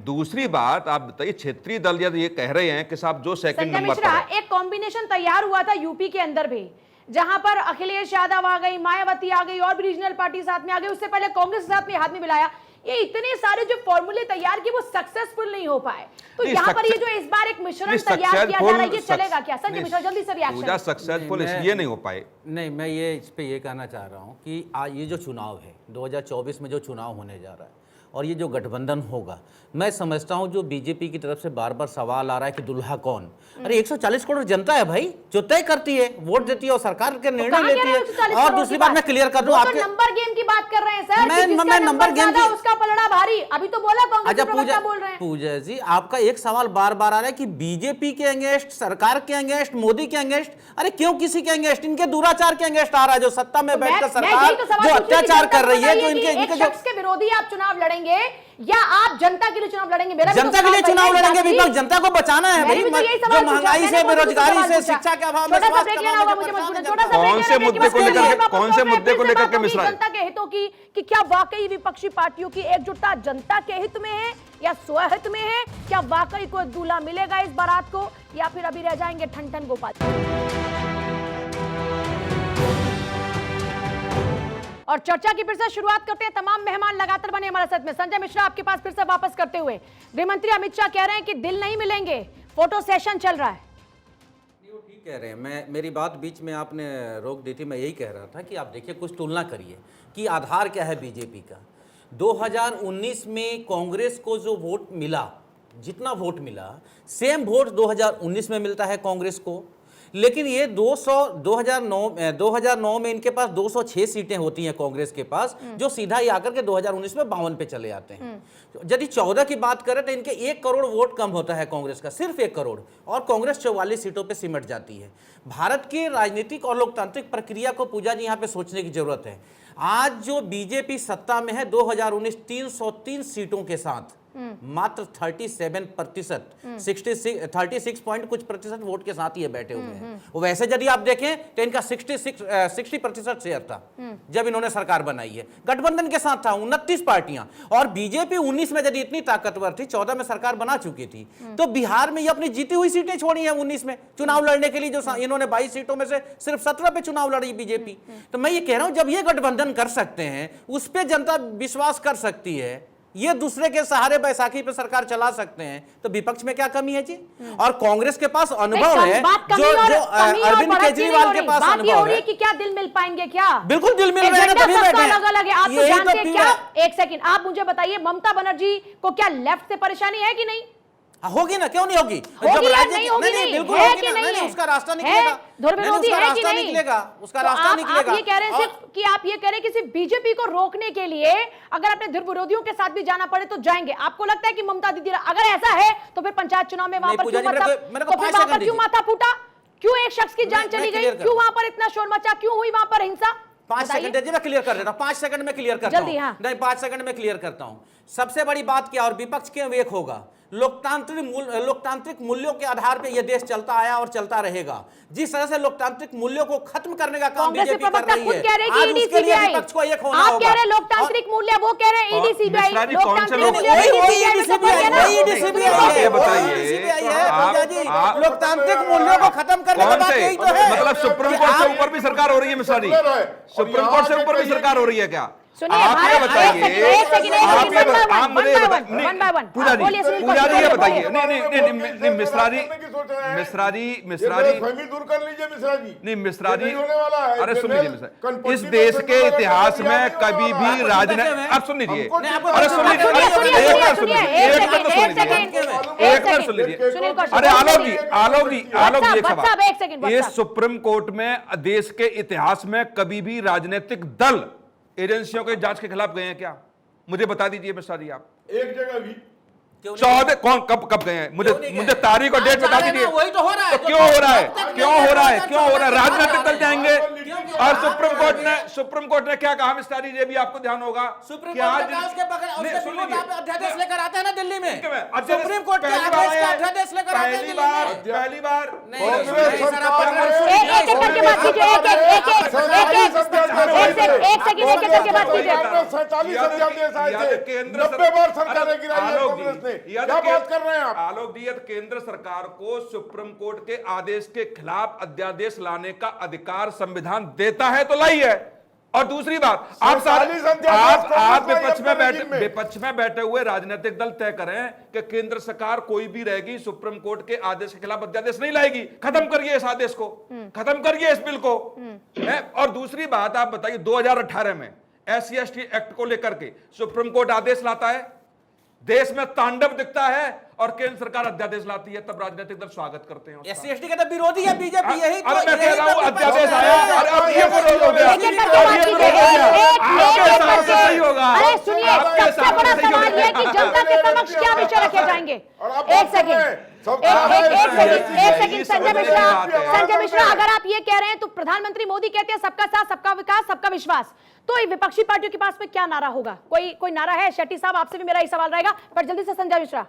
दूसरी बात आप बताइए, क्षेत्रीय दल यदि ये कह रहे हैं कि साहब जो सेकंड नंबर पर है, एक कॉम्बिनेशन तैयार हुआ था यूपी के अंदर भी, जहां पर अखिलेश यादव आ गई, मायावती आ गई और भी रीजनल पार्टी साथ में आ गई, उससे पहले कांग्रेस के साथ में हाथ में मिलाया। ये इतने सारे जो फॉर्मूले तैयार किए वो सक्सेसफुल नहीं हो पाए। तो यहाँ पर ये जो इस बार एक मिश्रण तैयार किया जा रहा है, ये चलेगा क्या? संजय मिश्रा जल्दी से रिएक्शन। सक्सेसफुल इसलिए नहीं हो पाए। नहीं, मैं ये इस पे ये कहना चाह रहा हूँ कि ये जो चुनाव है 2024 में जो चुनाव होने जा रहा है और ये जो गठबंधन होगा, मैं समझता हूं जो बीजेपी की तरफ से बार बार सवाल आ रहा है कि दुल्हा कौन? अरे 140 करोड़ जनता है भाई, जो तय करती है, वोट देती है और सरकार के निर्णय लेती है। और दूसरी बात मैं क्लियर कर दूं, आपके नंबर गेम की बात कर रहे हैं सर। मैं नंबर गेम की, उसका पलड़ा भारी। अभी तो बोला कांग्रेस अच्छा प्रवक्ता बोल रहे हैं। पूजा जी, आपका एक सवाल बार बार आ रहा है कि बीजेपी के अगेंस्ट, सरकार के अगेंस्ट, मोदी के अगेंस्ट। अरे क्यों किसी के अगेंस्ट? इनके दुराचार के अगेंस्ट आ रहा है, जो सत्ता में बैठकर सरकार जो अत्याचार कर रही है, जो इनके शख्स के विरोधी आप चुनाव लड़ेंगे या आप जनता के लिए चुनाव लड़ेंगे? मेरा जनता के लिए चुनाव लड़ेंगे, विपक्ष जनता को बचाना है भाई, जो महंगाई से, बेरोजगारी से, शिक्षा के अभाव में, कौन से मुद्दे को लेकर के मिश्रा? जनता के हितों की, कि क्या वाकई विपक्षी पार्टियों की एकजुटता जनता के हित में है या स्वहित में है? क्या वाकई कोई दूल्हा मिलेगा इस बारात को, या फिर अभी रह जाएंगे ठन ठन गोपाल? और चर्चा की फिर से शुरुआत करते हैं। तमाम मेहमान लगातार बने हमारे साथ में। संजय मिश्रा, आपके पास फिर से वापस करते हुए, गृहमंत्री अमित शाह कह रहे हैं कि दिल नहीं मिलेंगे, फोटो सेशन चल रहा है। ठीक कह रहे हैं। मेरी बात बीच में आपने रोक दी थी। मैं यही कह रहा था कि आप देखिए, कुछ तुलना करिए कि आधार क्या है बीजेपी का। 2019 में कांग्रेस को जो वोट मिला, जितना वोट मिला, सेम वोट 2019 में मिलता है कांग्रेस को। लेकिन ये 2009 में इनके पास 206 सीटें होती हैं कांग्रेस के पास, जो सीधा ही आकर के 2019 में 52 पे चले आते हैं। यदि 14 की बात करें तो इनके 1 करोड़ वोट कम होता है कांग्रेस का, सिर्फ 1 करोड़, और कांग्रेस 44 सीटों पे सिमट जाती है। भारत की राजनीतिक और लोकतांत्रिक प्रक्रिया को पूजा जी यहाँ पे सोचने की जरूरत है। आज जो बीजेपी सत्ता में है 2019 303 सीटों के साथ मात्र 37%, 36 पॉइंट कुछ प्रतिशत वोट के साथ ही बैठे हुए हैं। वैसे यदि आप देखें तो इनका 60% शेयर था जब इन्होंने सरकार बनाई है। गठबंधन के साथ था 29 पार्टियां, और बीजेपी 19 में यदि इतनी ताकतवर थी, 14 में सरकार बना चुकी थी, तो बिहार में ये अपनी जीती हुई सीटें छोड़ी हैं 19 में चुनाव लड़ने के लिए। जो इन्होंने 22 सीटों में से सिर्फ 17 पे चुनाव लड़ी बीजेपी। तो मैं ये कह रहा हूं, जब ये गठबंधन कर सकते हैं, उस पर जनता विश्वास कर सकती है, ये दूसरे के सहारे बैसाखी पे सरकार चला सकते हैं, तो विपक्ष में क्या कमी है जी? और कांग्रेस के पास अनुभव है, जो अरविंद केजरीवाल के पास अनुभव है कि क्या दिल मिल पाएंगे? क्या बिल्कुल दिल मिल रहे हैं, तभी बैठे हैं। अलग-अलग है, आप तो जानते हैं क्या? एक सेकंड, आप मुझे बताइए, ममता बनर्जी को क्या लेफ्ट से परेशानी है कि नहीं? होगी ना, क्यों नहीं होगी? जब राज्य नहीं होगी, नहीं बिल्कुल होगी ना, नहीं उसका रास्ता निकलेगा, उसका रास्ता निकलेगा, उसका रास्ता निकलेगा। आप ये कह रहे हैं कि आप ये कह रहे हैं कि सिर्फ बीजेपी को रोकने के लिए अगर अपने धुर विरोधियों के साथ भी जाना पड़े तो जाएंगे। आपको लगता है कि ममता दीदी, अगर ऐसा है तो फिर पंचायत चुनाव में वहां पर क्यों माथा फूटा? क्यों एक शख्स की जान चली गई? क्यों वहां पर इतना शोर मचा? क्यों हुई वहां पर हिंसा? 5 सेकंड दीजिए, मैं क्लियर कर देता हूं। 5 सेकंड में क्लियर करता हूं। नहीं, 5 सेकंड में क्लियर करता हूं। सबसे बड़ी बात क्या, और विपक्ष के वेक होगा, लोकतांत्रिक मूल्यों के आधार पे यह देश चलता आया और चलता रहेगा। जिस तरह से लोकतांत्रिक मूल्यों को खत्म करने का काम बीजेपी कर रही है, आज उसके लिए विपक्ष को एक होना होगा। आप कह रहे हैं लोकतांत्रिक मूल्य, वो कह रहे हैं ईडी सीबीआई। लोकतांत्रिक मूल्यों को खत्म करने का बात यही तो है। मतलब सुप्रीम कोर्ट से ऊपर भी सरकार हो रही है मिश्रा जी? सुप्रीम कोर्ट से ऊपर भी सरकार हो रही है क्या? आप ये बताइए, पूजा जी ये बताइए। नहीं मिश्रा जी, अरे सुन लीजिए मिश्रा, इस देश के इतिहास में कभी भी राजनीति, अब सुन लीजिए, अरे सुन लीजिए, एक मिनट सुन लीजिए। अरे आलोक जी एक सवाल, इस सुप्रीम कोर्ट में देश के इतिहास में कभी भी राजनीतिक दल एजेंसियों के जांच के खिलाफ गए हैं क्या? मुझे बता दीजिए मिश्रा जी आप। एक जगह भी 14 कौन कब गए हैं? मुझे तारीख और डेट बता दीजिए। वही तो हो रहा है। तो क्यों हो रहा है? राजनीतिक दल जाएंगे। और सुप्रीम कोर्ट ने क्या कहा मिश्रा जी, ये भी आपको ध्यान होगा। सुप्रीम कोर्ट अध्यादेश लेकर आते हैं ना दिल्ली में। सुप्रीम कोर्ट अध्यादेश लेकर आते हैं पहली बार आलोक जी, केंद्र सरकार को सुप्रीम कोर्ट के आदेश के खिलाफ अध्यादेश लाने का अधिकार संविधान देता है तो लाई है। और दूसरी बात, आप विपक्ष में बैठे हुए राजनीतिक दल तय करें कि केंद्र सरकार कोई भी रहेगी सुप्रीम कोर्ट के आदेश के खिलाफ अध्यादेश नहीं लाएगी। खत्म करिए इस आदेश को, खत्म करिए इस बिल को। और दूसरी बात आप बताइए, 2018 में SC/ST एक्ट को लेकर के सुप्रीम कोर्ट आदेश लाता है, देश में तांडव दिखता है, और केंद्र सरकार अध्यादेश लाती है, तब राजनीतिक दल स्वागत करते हैं। SC/ST का तो विरोधी है बीजेपी। यही तो मैं कह रहा हूं, अध्यादेश आया और अब ये विरोध हो गया। सही होगा। अरे सुनिए, सबसे बड़ा सवाल ये कि जनता के समक्ष क्या विषय रखे जाएंगे? एक सेकंड संजय मिश्रा, अगर आप ये कह रहे हैं तो प्रधानमंत्री मोदी कहते हैं सबका साथ, सबका विकास, सबका विश्वास, तो विपक्षी पार्टियों के पास में क्या नारा होगा? कोई नारा है? शेट्टी साहब, आपसे भी मेरा ही सवाल रहेगा, पर जल्दी से संजय मिश्रा।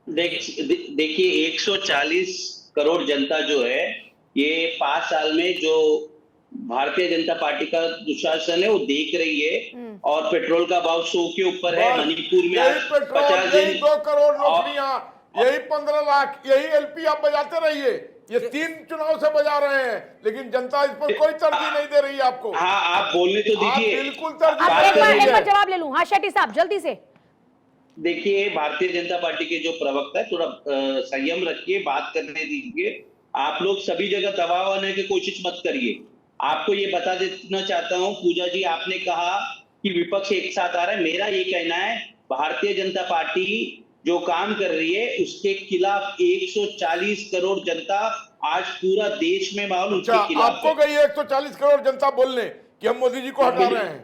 देखिए 140 करोड़ जनता जो है, ये 5 साल में जो भारतीय जनता पार्टी का दुशासन है वो देख रही है। और पेट्रोल का भाव 100 के ऊपर है। मणिपुर में 50 दिन, 2 करोड़ नौकरियां, यही 15 लाख, यही LP आप बजाते रहिए। ये 3 चुनाव से बजा रहे हैं, लेकिन जनता इस पर कोई तरजीह नहीं दे रही है आपको। हाँ, आप बोलने तो आप दीजिए। बिल्कुल तरजीह अब नहीं एक दे रही बार है। जवाब ले लूं। हाँ शेट्टी साहब जल्दी से। देखिए, भारतीय जनता पार्टी के जो प्रवक्ता है, थोड़ा संयम रखिए, बात करने दीजिए। आप लोग सभी जगह दबाव आने की कोशिश मत करिए। आपको ये बता देना चाहता हूँ, पूजा जी, आपने कहा कि विपक्ष एक साथ आ रहा है। मेरा ये कहना है, भारतीय जनता पार्टी जो काम कर रही है उसके खिलाफ 140 करोड़ जनता, आज पूरा देश में माहौल उसके खिलाफ आपको गई 140 करोड़ जनता बोलने कि हम मोदी जी को हटा रहे हैं।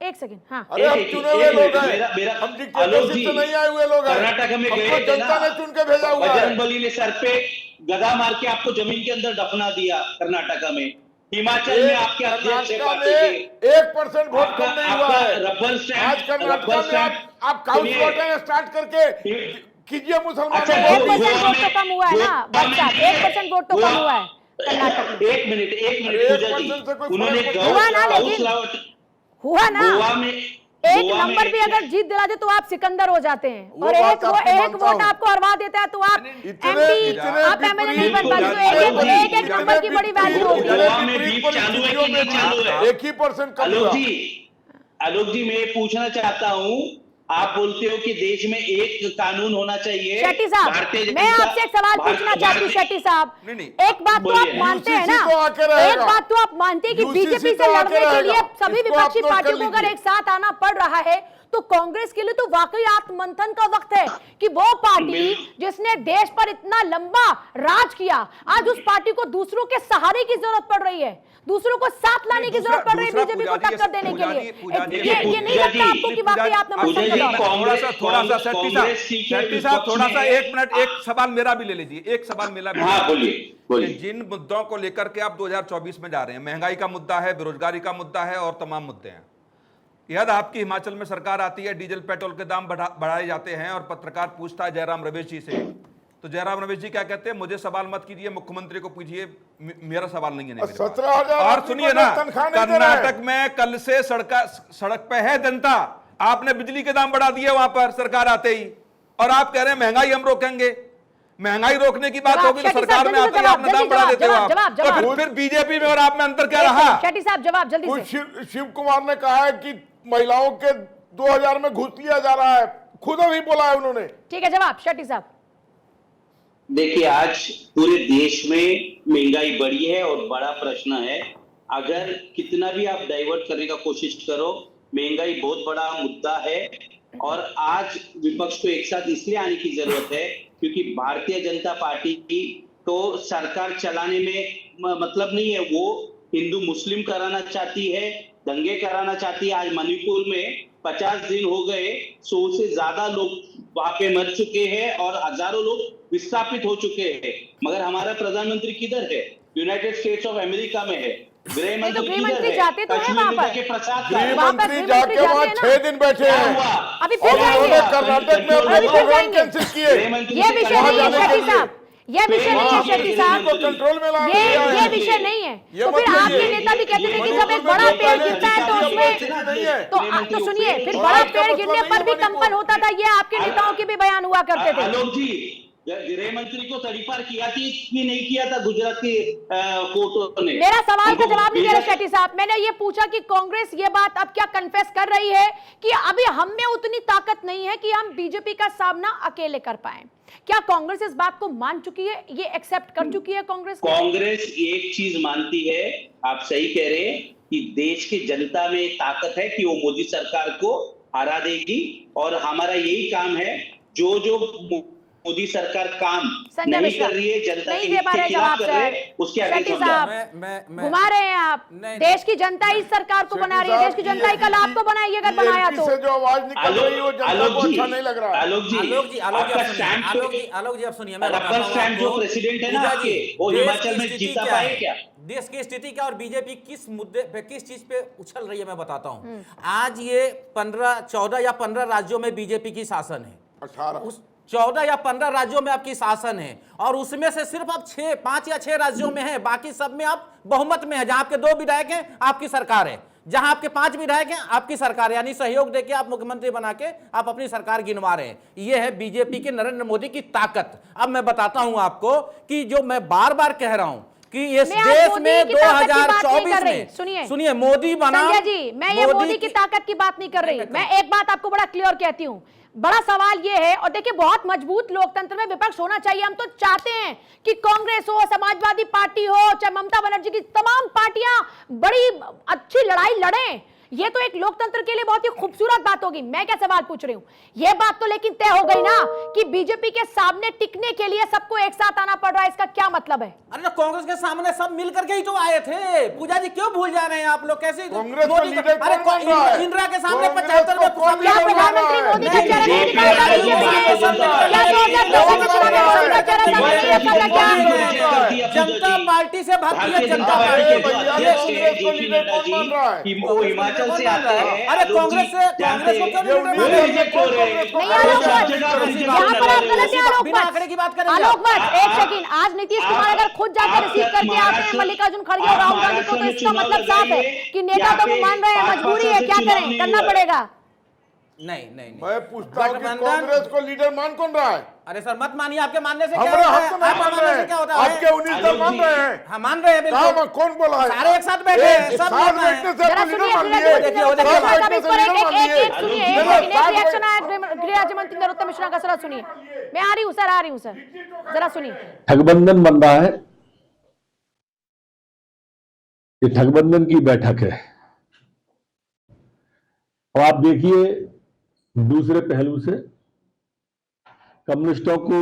एक सेकंड। हाँ, अरे हम चुने हुए लोग हैं, हम डिक्टेटरशिप से नहीं आए हुए लोग हैं। कर्नाटक में हमको जनता ने चुन के भेजा हुआ है। बजरंगबली ने सर पे गदा मार के आपको जमीन के अंदर दफना दिया कर्नाटक में। हिमाचल में आपके अध्यक्ष 1% वोट कम नहीं हुआ है। रबर स्टैंप, आज कर्नाटक में आप काउंट वोटिंग स्टार्ट करके कीजिए मुसलमानों अच्छा, 1% वोट तो कम हुआ है ना बच्चा, 1% वोट तो कम हुआ है कर्नाटक में। एक मिनट पूजा जी, उन्होंने हुआ ना, लेकिन हुआ ना, गोवा में एक नंबर भी अगर जीत दिला दे तो आप सिकंदर हो जाते हैं, और एक वोट आपको हरवा देता है तो आप एमपी, आप एमएलए नहीं बन पाते। एक नंबर की बड़ी वैल्यू होगी। एक ही % कम हुआ। आलोक जी, मैं पूछना चाहता हूँ, आप बोलते हो कि देश में एक कानून होना चाहिए। शेट्टी साहब, मैं आपसे एक सवाल पूछना चाहती हूँ शेट्टी साहब। एक बात तो आप मानते हैं ना, एक बात तो आप मानते हैं कि बीजेपी से लड़ने के लिए सभी विपक्षी पार्टियों को अगर एक साथ आना पड़ रहा है, तो कांग्रेस के लिए तो वाकई आत्ममंथन का वक्त है कि वो पार्टी जिसने देश पर इतना लंबा राज किया, आज उस पार्टी को दूसरों के सहारे की जरूरत पड़ रही है, दूसरों को साथ लाने की जरूरत पड़ रही है बीजेपी को टक्कर देने के लिए। ये नहीं लगता आपको कि वाकई आत्ममंथन का दौर है? थोड़ा सा शेट्टी साहब थोड़ा सा 1 मिनट, एक सवाल मेरा भी ले लीजिए, एक सवाल मेरा भी। हाँ, बोलिए। जिन मुद्दों को लेकर के आप 2024 में जा रहे हैं, महंगाई का मुद्दा है, बेरोजगारी का मुद्दा है और तमाम मुद्दे हैं। यदि आपकी हिमाचल में सरकार आती है, डीजल पेट्रोल के दाम बढ़ाए जाते हैं और पत्रकार पूछता है जयराम रमेश जी से, तो जयराम रमेश जी क्या कहते हैं? मुझे सवाल मत कीजिए, मुख्यमंत्री को पूछिए, मेरा सवाल नहीं है। 17,000 और सुनिए ना, कर्नाटक में कल से सड़क पे है जनता, आपने बिजली के दाम बढ़ा दिए वहां पर सरकार आते ही, और आप कह रहे हैं महंगाई हम रोकेंगे। महंगाई रोकने की बात होगी तो सरकार में आते ही आपने दाम बढ़ा देते हो आप, तो फिर बीजेपी में और आप में अंतर क्या रहा? शेट्टी साहब जवाब जल्दी से। शिव कुमार ने कहा है कि महिलाओं के 2000 में घुस लिया जा रहा है, खुद अभी बोला है उन्होंने। ठीक है, जवाब शेट्टी साहब। देखिए, आज पूरे देश में महंगाई बढ़ी है और बड़ा प्रश्न है। अगर कितना भी आप डाइवर्ट करने का कोशिश करो, महंगाई बहुत बड़ा मुद्दा है और आज विपक्ष को एक साथ इसलिए आने की जरूरत है क्योंकि भारतीय जनता पार्टी की तो सरकार चलाने में मतलब नहीं है, वो हिंदू मुस्लिम कराना चाहती है, दंगे कराना चाहती है। आज मणिपुर में 50 दिन हो गए, 100 से ज्यादा लोग वहां पे मर चुके हैं और हजारों लोग विस्थापित हो चुके हैं। मगर हमारा प्रधानमंत्री किधर है? यूनाइटेड स्टेट्स ऑफ अमेरिका में है। गृह मंत्री जाते तो है वहां पर, गृह मंत्री जाके वहाँ 6 दिन बैठे हैं, अभी फिर जाएंगे कर्नाटक में अपने प्रोग्राम कैंसिल किए। ये विषय नहीं है शेट्टी साहब, ये विषय नहीं है शेट्टी साहब, कंट्रोल में लाया ये विषय नहीं है। तो फिर आपके नेता भी कहते थे कि जब एक बड़ा पेड़ गिरता है तो उसमें तो सुनिए, फिर बड़ा पेड़ गिरने पर भी कंपन होता था, ये आपके नेताओं के भी बयान हुआ करते थे। आलोक जी, गृह मंत्री को तड़ीपार किया कि नहीं किया था गुजरात के कोर्टों ने? मेरा सवाल का जवाब नहीं दे रहे शेट्टी साहब। मैंने ये पूछा कि कांग्रेस ये बात अब क्या कन्फेस कर रही है कि अभी हम में उतनी ताकत नहीं है कि हम बीजेपी का सामना अकेले कर पाए। क्या कांग्रेस इस बात को मान चुकी है, ये एक्सेप्ट कर चुकी है कांग्रेस? कांग्रेस एक चीज मानती है, आप सही कह रहे हैं, कि देश की जनता में ताकत है कि वो मोदी सरकार को हरा देगी और हमारा यही काम है। जो मोदी सरकार काम नहीं कर रही है, जनता के हित के खिलाफ कर रहे हैं, उसके आगे घुमा रहे हैं आप। देश की जनता इस सरकार को बना रही है, देश की जनता ही कल आपको बनाई अगर बनाया तो। जो आवाज निकल रही है वो जनता को अच्छा नहीं लग रहा है। आलोक जी आप सुनिए, मैं रबर स्टैम्प जो प्रेसिडेंट है ना आपके, वो हिमाचल में जीता पाए क्या? देश की स्थिति क्या और बीजेपी किस मुद्दे पे, किस चीज पे उछल रही है, मैं बताता हूं। आज ये 14 या 15 राज्यों में बीजेपी की शासन है, 14 या 15 राज्यों में आपकी शासन है और उसमें से सिर्फ आप 5 या 6 राज्यों में है, बाकी सब में आप बहुमत में है, जहां आपके 2 विधायक हैं, आपकी सरकार है। जहां आपके 5 विधायक हैं, आपकी सरकार यानी सहयोग देके आप मुख्यमंत्री बना के आप अपनी सरकार गिनवा रहे हैं। ये है बीजेपी के नरेंद्र मोदी की ताकत। अब मैं बताता हूं आपको कि जो मैं बार बार कह रहा हूं कि इस देश में 2024 में सुनिए मोदी बना। संजय जी, मैं ये मोदी की ताकत की बात नहीं कर रही, मैं एक बात आपको बड़ा क्लियर कहती हूं। बड़ा सवाल ये है, और देखिए बहुत मजबूत लोकतंत्र में विपक्ष होना चाहिए। हम तो चाहते हैं कि कांग्रेस हो, समाजवादी पार्टी हो, चाहे ममता बनर्जी की तमाम पार्टियां बड़ी अच्छी लड़ाई लड़ें। ये तो एक लोकतंत्र के लिए बहुत ही खूबसूरत बात होगी। मैं क्या सवाल पूछ रही हूं, यह बात तो लेकिन तय हो गई ना कि बीजेपी के सामने टिकने के लिए सबको एक साथ आना पड़ रहा है। इसका क्या मतलब है? अरे तो कांग्रेस के सामने सब मिलकर के ही तो आए थे। पूजा जी क्यों भूल जा रहे हैं आप लोग? कैसे कांग्रेस मोदी का लीडर अरे कौन बन रहा है? इंदिरा के सामने 75 में क्या प्रधानमंत्री मोदी का चेहरा नहीं दिखाई दे रही है? जनता पार्टी से भारतीय जनता पार्टी हिमाचल से आते हैं। अरे कांग्रेस को क्यों आलोक भट्ट, एक सेकंड। आज नीतीश कुमार अगर खुद जाकर रिसीव करके आते हैं मल्लिकार्जुन खड़गे और राहुल गांधी को, तो इसका मतलब साफ है कि नेता तो वो मान रहे हैं, मजबूरी है, क्या करें, करना पड़ेगा। नहीं मैं पूछता हूं कि कांग्रेस को लीडर मान कौन रहा है? अरे सर मत मानिए, आपके मानने से क्या हमारे होता हक है? तो नहीं मान रहे हैं। क्या होता है? आपके 19 दल मान रहे हैं। हाँ मान रहे हैं बिल्कुल। कौन बोला है? सारे एक साथ बैठे हैं, सब साथ मान रहे हैं। बैठने से आप लीडर मान लिए। रिएक्शन आया गृह राज्य मंत्री नरोत्तम मिश्रा का, जरा सुनिए। मैं आ रही हूँ सर, जरा सुनिए। ठगबंधन बन रहा है, ये ठगबंधन की बैठक है। अब आप देखिए दूसरे पहलू से, कम्युनिस्टों को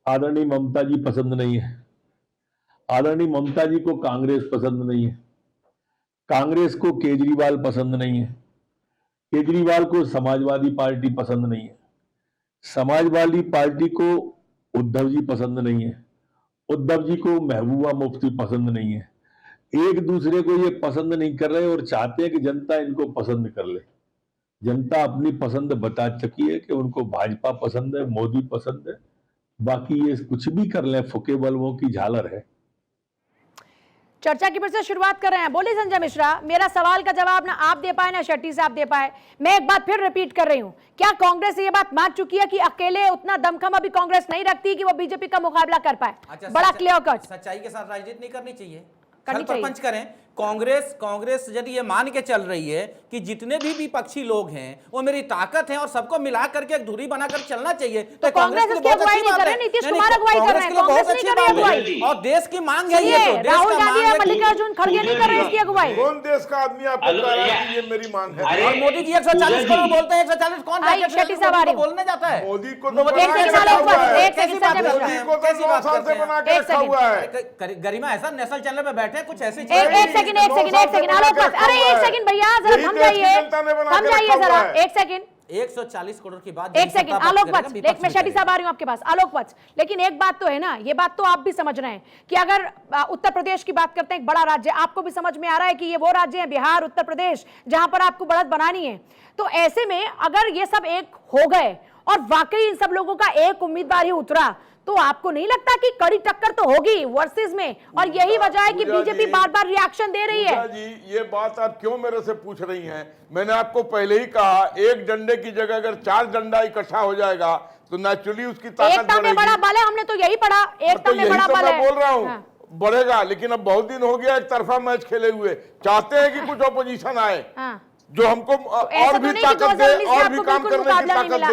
आदरणीय ममता जी पसंद नहीं है, आदरणीय ममता जी को कांग्रेस पसंद नहीं है, कांग्रेस को केजरीवाल पसंद नहीं है, केजरीवाल को समाजवादी पार्टी पसंद नहीं है, समाजवादी पार्टी को उद्धव जी पसंद नहीं है, उद्धव जी को महबूबा मुफ्ती पसंद नहीं है। एक दूसरे को ये पसंद नहीं कर रहे और चाहते हैं कि जनता इनको पसंद कर ले। जनता अपनी पसंद बता चुकी है कि उनको भाजपा पसंद है, मोदी पसंद है, बाकी ये कुछ भी कर लें, फुके बल्बों की झालर है। चर्चा की फिर से शुरुआत कर रहे हैं। बोलिए संजय मिश्रा, मेरा सवाल का जवाब ना आप दे पाए ना शेट्टी साहब दे पाए। मैं एक बात फिर रिपीट कर रही हूं, क्या कांग्रेस ये बात मान चुकी है कि अकेले उतना दमखम अभी कांग्रेस नहीं रखती कि वो बीजेपी का मुकाबला कर पाए? बड़ा क्लियर कट। सच्चाई के साथ राजनीति नहीं करनी चाहिए, करनी चाहिए। पंच करें। कांग्रेस यदि ये मान के चल रही है कि जितने भी विपक्षी लोग हैं वो मेरी ताकत है और सबको मिला करके एक धुरी बनाकर चलना चाहिए, तो कांग्रेस इसकी अगुवाई नहीं कर रहे, नीतीश कुमार अगुवाई कर रहे हैं, कांग्रेस नहीं कर रही अगुवाई। और देश की मांग है, ये तो राहुल गांधी और मल्लिकार्जुन खड़गे नहीं कर रहे इसकी अगुवाई। कौन देश का आदमी आपको कह रहा है कि ये मेरी मांग है? और मोदी जी 140 करोड़ बोलते हैं, 140 कौन शेट्टी साहब आ रही बोलने जाता है? मोदी को गरिमा ऐसा नेशनल चैनल पे बैठे कुछ ऐसी एक सेकंड आलोक भट्ट, अरे एक सेकंड भैया जरा थम जाइए जरा, एक सेकंड। 140 करोड़ की बात, एक सेकंड आलोक भट्ट, मैं शेट्टी साहब आ रही हूं आपके पास। आलोक भट्ट, लेकिन एक बात तो है ना, ये बात तो आप भी समझ रहे हैं कि अगर उत्तर प्रदेश की बात करते हैं, एक बड़ा राज्य, आपको भी समझ में आ रहा है कि ये वो राज्य है बिहार, उत्तर प्रदेश, जहां पर आपको बढ़त बनानी है। तो ऐसे में अगर ये सब एक हो गए और वाकई इन सब लोगों का एक उम्मीदवार ही उतरा, तो आपको नहीं लगता कि कड़ी टक्कर तो होगी वर्सेस में? और यही वजह है कि बीजेपी बार बार रिएक्शन दे रही है। जी, ये बात आप क्यों मेरे से पूछ रही हैं? मैंने आपको पहले ही कहा, एक डंडे की जगह अगर 4 डंडा इकट्ठा हो जाएगा तो नेचुरली उसकी ताकत एकता में बड़ा बल है, हमने तो यही पढ़ा, एकता में बड़ा बल है। मैं बोल रहा हूँ बढ़ेगा, लेकिन अब बहुत दिन हो गया एक तरफा मैच खेले हुए। चाहते हैं कि कुछ ऑपोजिशन आए जो हमको और भी ताकत दे, और भी काम करने की ताकत दे,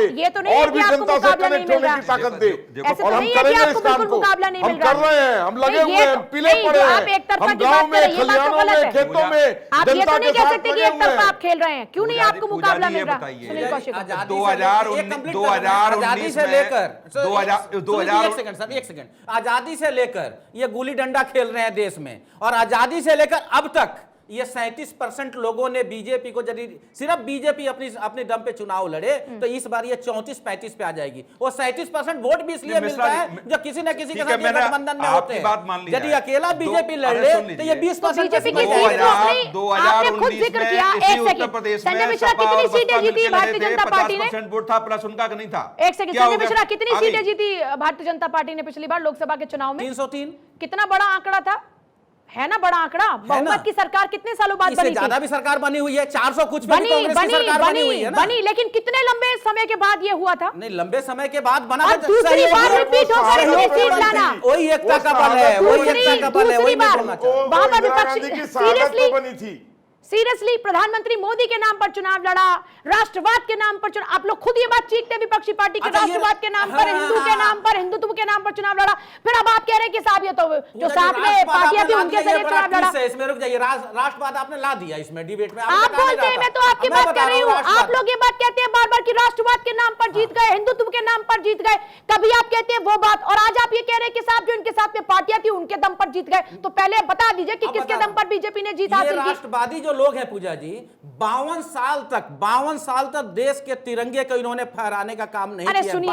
और भी जनता से कनेक्ट होने की ताकत दे, और हम करेंगे इस काम को। हम कर रहे हैं, हम लगे हुए हैं, पीले पड़े हैं, हम गांव में, खलिहानों में, खेतों में जनता के साथ लगे हुए हैं। आप खेल रहे हैं, क्यों नहीं आपको मुकाबला मिल रहा? सुनील कौशिक, 2019 से लेकर 2000 आजादी से लेकर ये गुली डंडा खेल रहे हैं देश में, और आजादी से लेकर अब तक ये 37% लोगों ने बीजेपी को, यदि सिर्फ बीजेपी अपने दम पे चुनाव लड़े तो इस बार ये 34-35 पे आ जाएगी। वो 37% वोट भी इसलिए मिलता है जो किसी न किसी के साथ गठबंधन में होते हैं। यदि अकेला बीजेपी लड़ ले तो ये 20% बीजेपी की आपने खुद जिक्र किया। एक सेकंड, संजय मिश्रा कितनी सीटें जीती भारतीय जनता पार्टी ने? वोट था प्लस उनका नहीं था। एक सेकंड, संजय मिश्रा कितनी सीटें जीती भारतीय जनता पार्टी ने पिछली बार लोकसभा के चुनाव में? 303। कितना बड़ा आंकड़ा था? है ना बड़ा आंकड़ा। बहुमत की सरकार कितने सालों बाद बनी थी? ज्यादा भी सरकार बनी हुई है, 400 कुछ में कांग्रेस की सरकार बनी हुई है ना। बनी, लेकिन कितने लंबे समय के बाद ये हुआ था? नहीं, लंबे समय के बाद बना और दूसरी बार रिपीट होकर इतनी सीट लाना, वही एकता का बल है, वही एकता का बल है, वही मैं बोलना चाहता हूं। वहां पर विपक्ष सीरियसली प्रधानमंत्री मोदी के नाम पर चुनाव लड़ा, राष्ट्रवाद के नाम पर चुनाव, आप लोग खुद ये बात चीखते हैं विपक्षी पार्टी के, राष्ट्रवाद के नाम पर, हिंदू के नाम पर, हिंदुत्व के नाम पर चुनाव लड़ा, फिर अब आप कह रहे हैं कि साहब ये तो जो साथ में पार्टियां थी उनके जरिए चुनाव लड़ा। इसमें रुक जाइए, राष्ट्रवाद आपने ला दिया इसमें डिबेट में। आप बोलते हैं, मैं तो आपकी बात कर रही हूँ। आप लोग ये बात कहते हैं बार बार कि राष्ट्रवाद के नाम पर जीत गए, हिंदुत्व के नाम पर जीत गए, कभी आप कहते हैं वो बात, और आज आप ये कह रहे हैं कि साहब जो इनके साथ में पार्टियां थी उनके दम पर जीत गए। तो पहले बता दीजिए कि किसके दम पर बीजेपी ने जीत हासिल की? राष्ट्रवादी जो लोग हैं पूजा जी, 52 साल तक देश के तिरंगे को इन्होंने फहराने का काम नहीं किया। अरे सुनिए,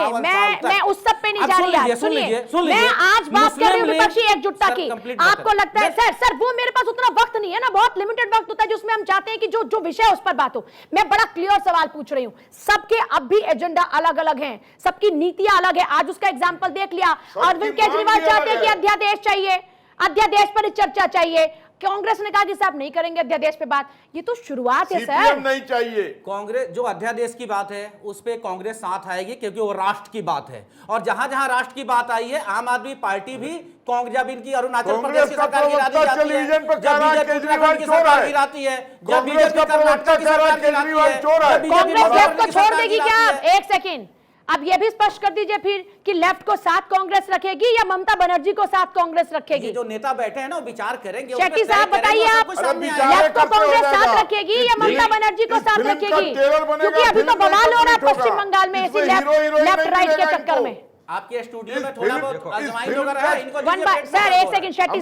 मैं उस सब पे नहीं जा रही। सुनिए, मैं आज बात कर रही हूँ विपक्षी एकजुटता की। आपको लगता है सर वो मेरे पास उतना वक्त नहीं है ना, बहुत लिमिटेड वक्त होता है जिसमें हम चाहते हैं कि जो विषय उस पर बात हो। मैं बड़ा क्लियर सवाल पूछ रही हूँ। सबके अब भी एजेंडा अलग अलग हैं, सबकी नीतियां अलग है। आज उसका एग्जाम्पल देख लिया, अरविंद केजरीवाल चाहते हैं कि अध्यादेश चाहिए, अध्यादेश पर चर्चा चाहिए। कांग्रेस ने कहा कि साहब नहीं करेंगे अध्यादेश पे बात। ये तो शुरुआत है सर। नहीं चाहिए। कांग्रेस जो अध्यादेश की बात है उस पे कांग्रेस साथ आएगी, क्योंकि वो राष्ट्र की बात है। और जहां जहां राष्ट्र की बात आई है, आम आदमी पार्टी भी कांग्रेस, जब इनकी अरुणाचल प्रदेश की सरकार गिराती जाती है, जब बीजेपी उत्तराखंड की सरकार गिराती है, जब बीजेपी कर्नाटक की सरकार गिराती है, कांग्रेस लेफ्ट को छोड़ देगी क्या? एक सेकेंड, अब ये भी स्पष्ट कर दीजिए फिर कि लेफ्ट को साथ कांग्रेस रखेगी या ममता बनर्जी को साथ कांग्रेस रखेगी? जो नेता बैठे हैं ना वो विचार करेंगे। शेट्टी साहब बताइए, आप लेफ्ट को कांग्रेस साथ रखेगी या ममता बनर्जी को साथ रखेगी? क्योंकि अभी तो बवाल हो रहा है पश्चिम बंगाल में इसी लेफ्ट राइट के चक्कर में। आपके स्टूडियो में थोड़ा बहुत आजमाइश वगैरह है इनको। सर एक सेकंड, शेट्टी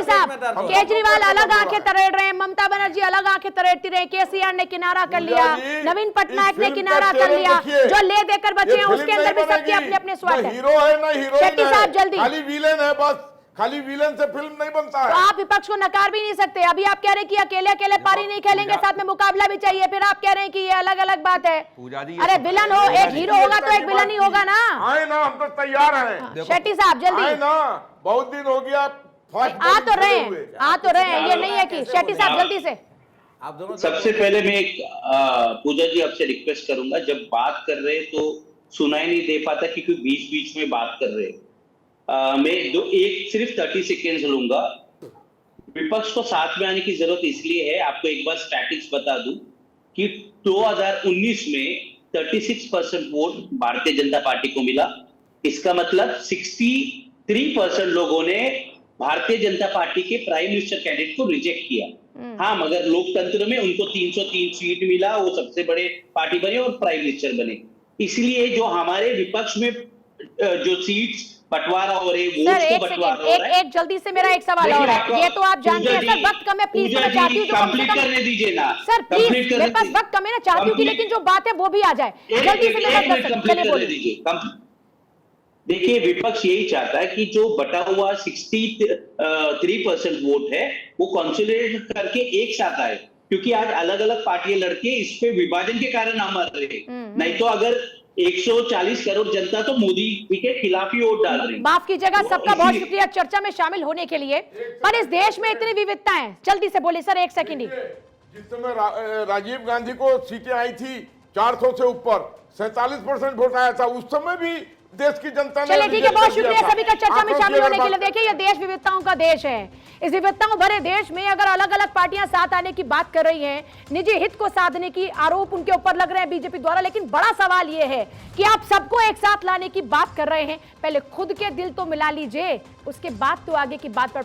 साहब, केजरीवाल अलग आंखें तरेड़ रहे हैं, ममता बनर्जी अलग आंखें तरेड़ती रहे, केसीआर ने किनारा कर लिया, नवीन पटनायक ने किनारा कर लिया, जो ले देकर बचे हैं उसके अंदर भी सबके अपने अपने स्वार्थ है। हीरो है ना हीरो, शेट्टी साहब जल्दी, खाली विलेन है बस, खाली विलेन से फिल्म नहीं बनता है। तो आप विपक्ष को नकार भी नहीं सकते। अभी आप कह रहे हैं कि अकेले अकेले पारी नहीं खेलेंगे, साथ में मुकाबला भी चाहिए, फिर आप कह रहे हैं कि ये अलग अलग बात है। अरे विलन हो, एक हीरो होगा तो एक विलन ही होगा ना। आए ना, हम तो तैयार हैं। शेट्टी साहब जल्दी आए ना, बहुत दिन हो गया। आ तो रहे हैं, ये नहीं है कि शेट्टी साहब जल्दी से। सबसे पहले मैं एक पूजा जी आपसे रिक्वेस्ट करूंगा, जब बात कर रहे तो सुनाई नहीं दे पाता क्योंकि बीच बीच में बात कर रहे। मैं सिर्फ 30 सेकेंड्स लूंगा। विपक्ष को साथ में आने की जरूरत इसलिए है, आपको एक बार स्टैटिक्स बता दूं कि 2019 में 36% वोट भारतीय जनता पार्टी को मिला। इसका मतलब 63% लोगों ने भारतीय जनता पार्टी के प्राइम मिनिस्टर कैंडिडेट को रिजेक्ट किया। हाँ, मगर लोकतंत्र में उनको 303 सीट मिला, वो सबसे बड़े पार्टी बने और प्राइम मिनिस्टर बने। इसलिए जो हमारे विपक्ष में जो सीट्स बंटवारा हो रहे, वोट को बंटवारा हो रहा है। एक जल्दी से मेरा एक सवाल और है, ये तो आप जानते हैं सर, वक्त कम है, प्लीज मैं चाहती हूँ कंप्लीट करने दीजिए ना सर, प्लीज मेरे पास वक्त कम है ना, चाहती हूँ कि लेकिन जो बात है वो भी आ जाए जल्दी से। कंप्लीट करने दीजिए। देखिए, विपक्ष यही चाहता है कि जो बटा हुआ 63% वोट है वो कंसोलिडेट करके एक साथ आए, क्योंकि आज अलग अलग पार्टियां लड़के इस पे विभाजन के कारण हम हार रहे। नहीं तो अगर 140 करोड़ जनता तो मोदी जी के खिलाफ ही वोट डाल रही है। माफ कीजिएगा, सबका बहुत शुक्रिया चर्चा में शामिल होने के लिए, पर इस देश में इतनी विविधता है। जल्दी से बोलिए सर, एक सेकंड ही। जिस समय राजीव गांधी को सीटें आई थी 400 से ऊपर, 47% वोट आया था, उस समय भी देश की जनता ने। चलिए ठीक है, बहुत शुक्रिया सभी का चर्चा में शामिल होने के लिए। देखिए, ये देश विविधताओं का देश है। इस विविधताओं भरे देश में अगर अलग अलग पार्टियां साथ आने की बात कर रही हैं, निजी हित को साधने की आरोप उनके ऊपर लग रहे हैं बीजेपी द्वारा, लेकिन बड़ा सवाल यह है कि आप सबको एक साथ लाने की बात कर रहे हैं। पहले खुद के दिल तो मिला लीजिए, उसके बाद तो आगे की बात पर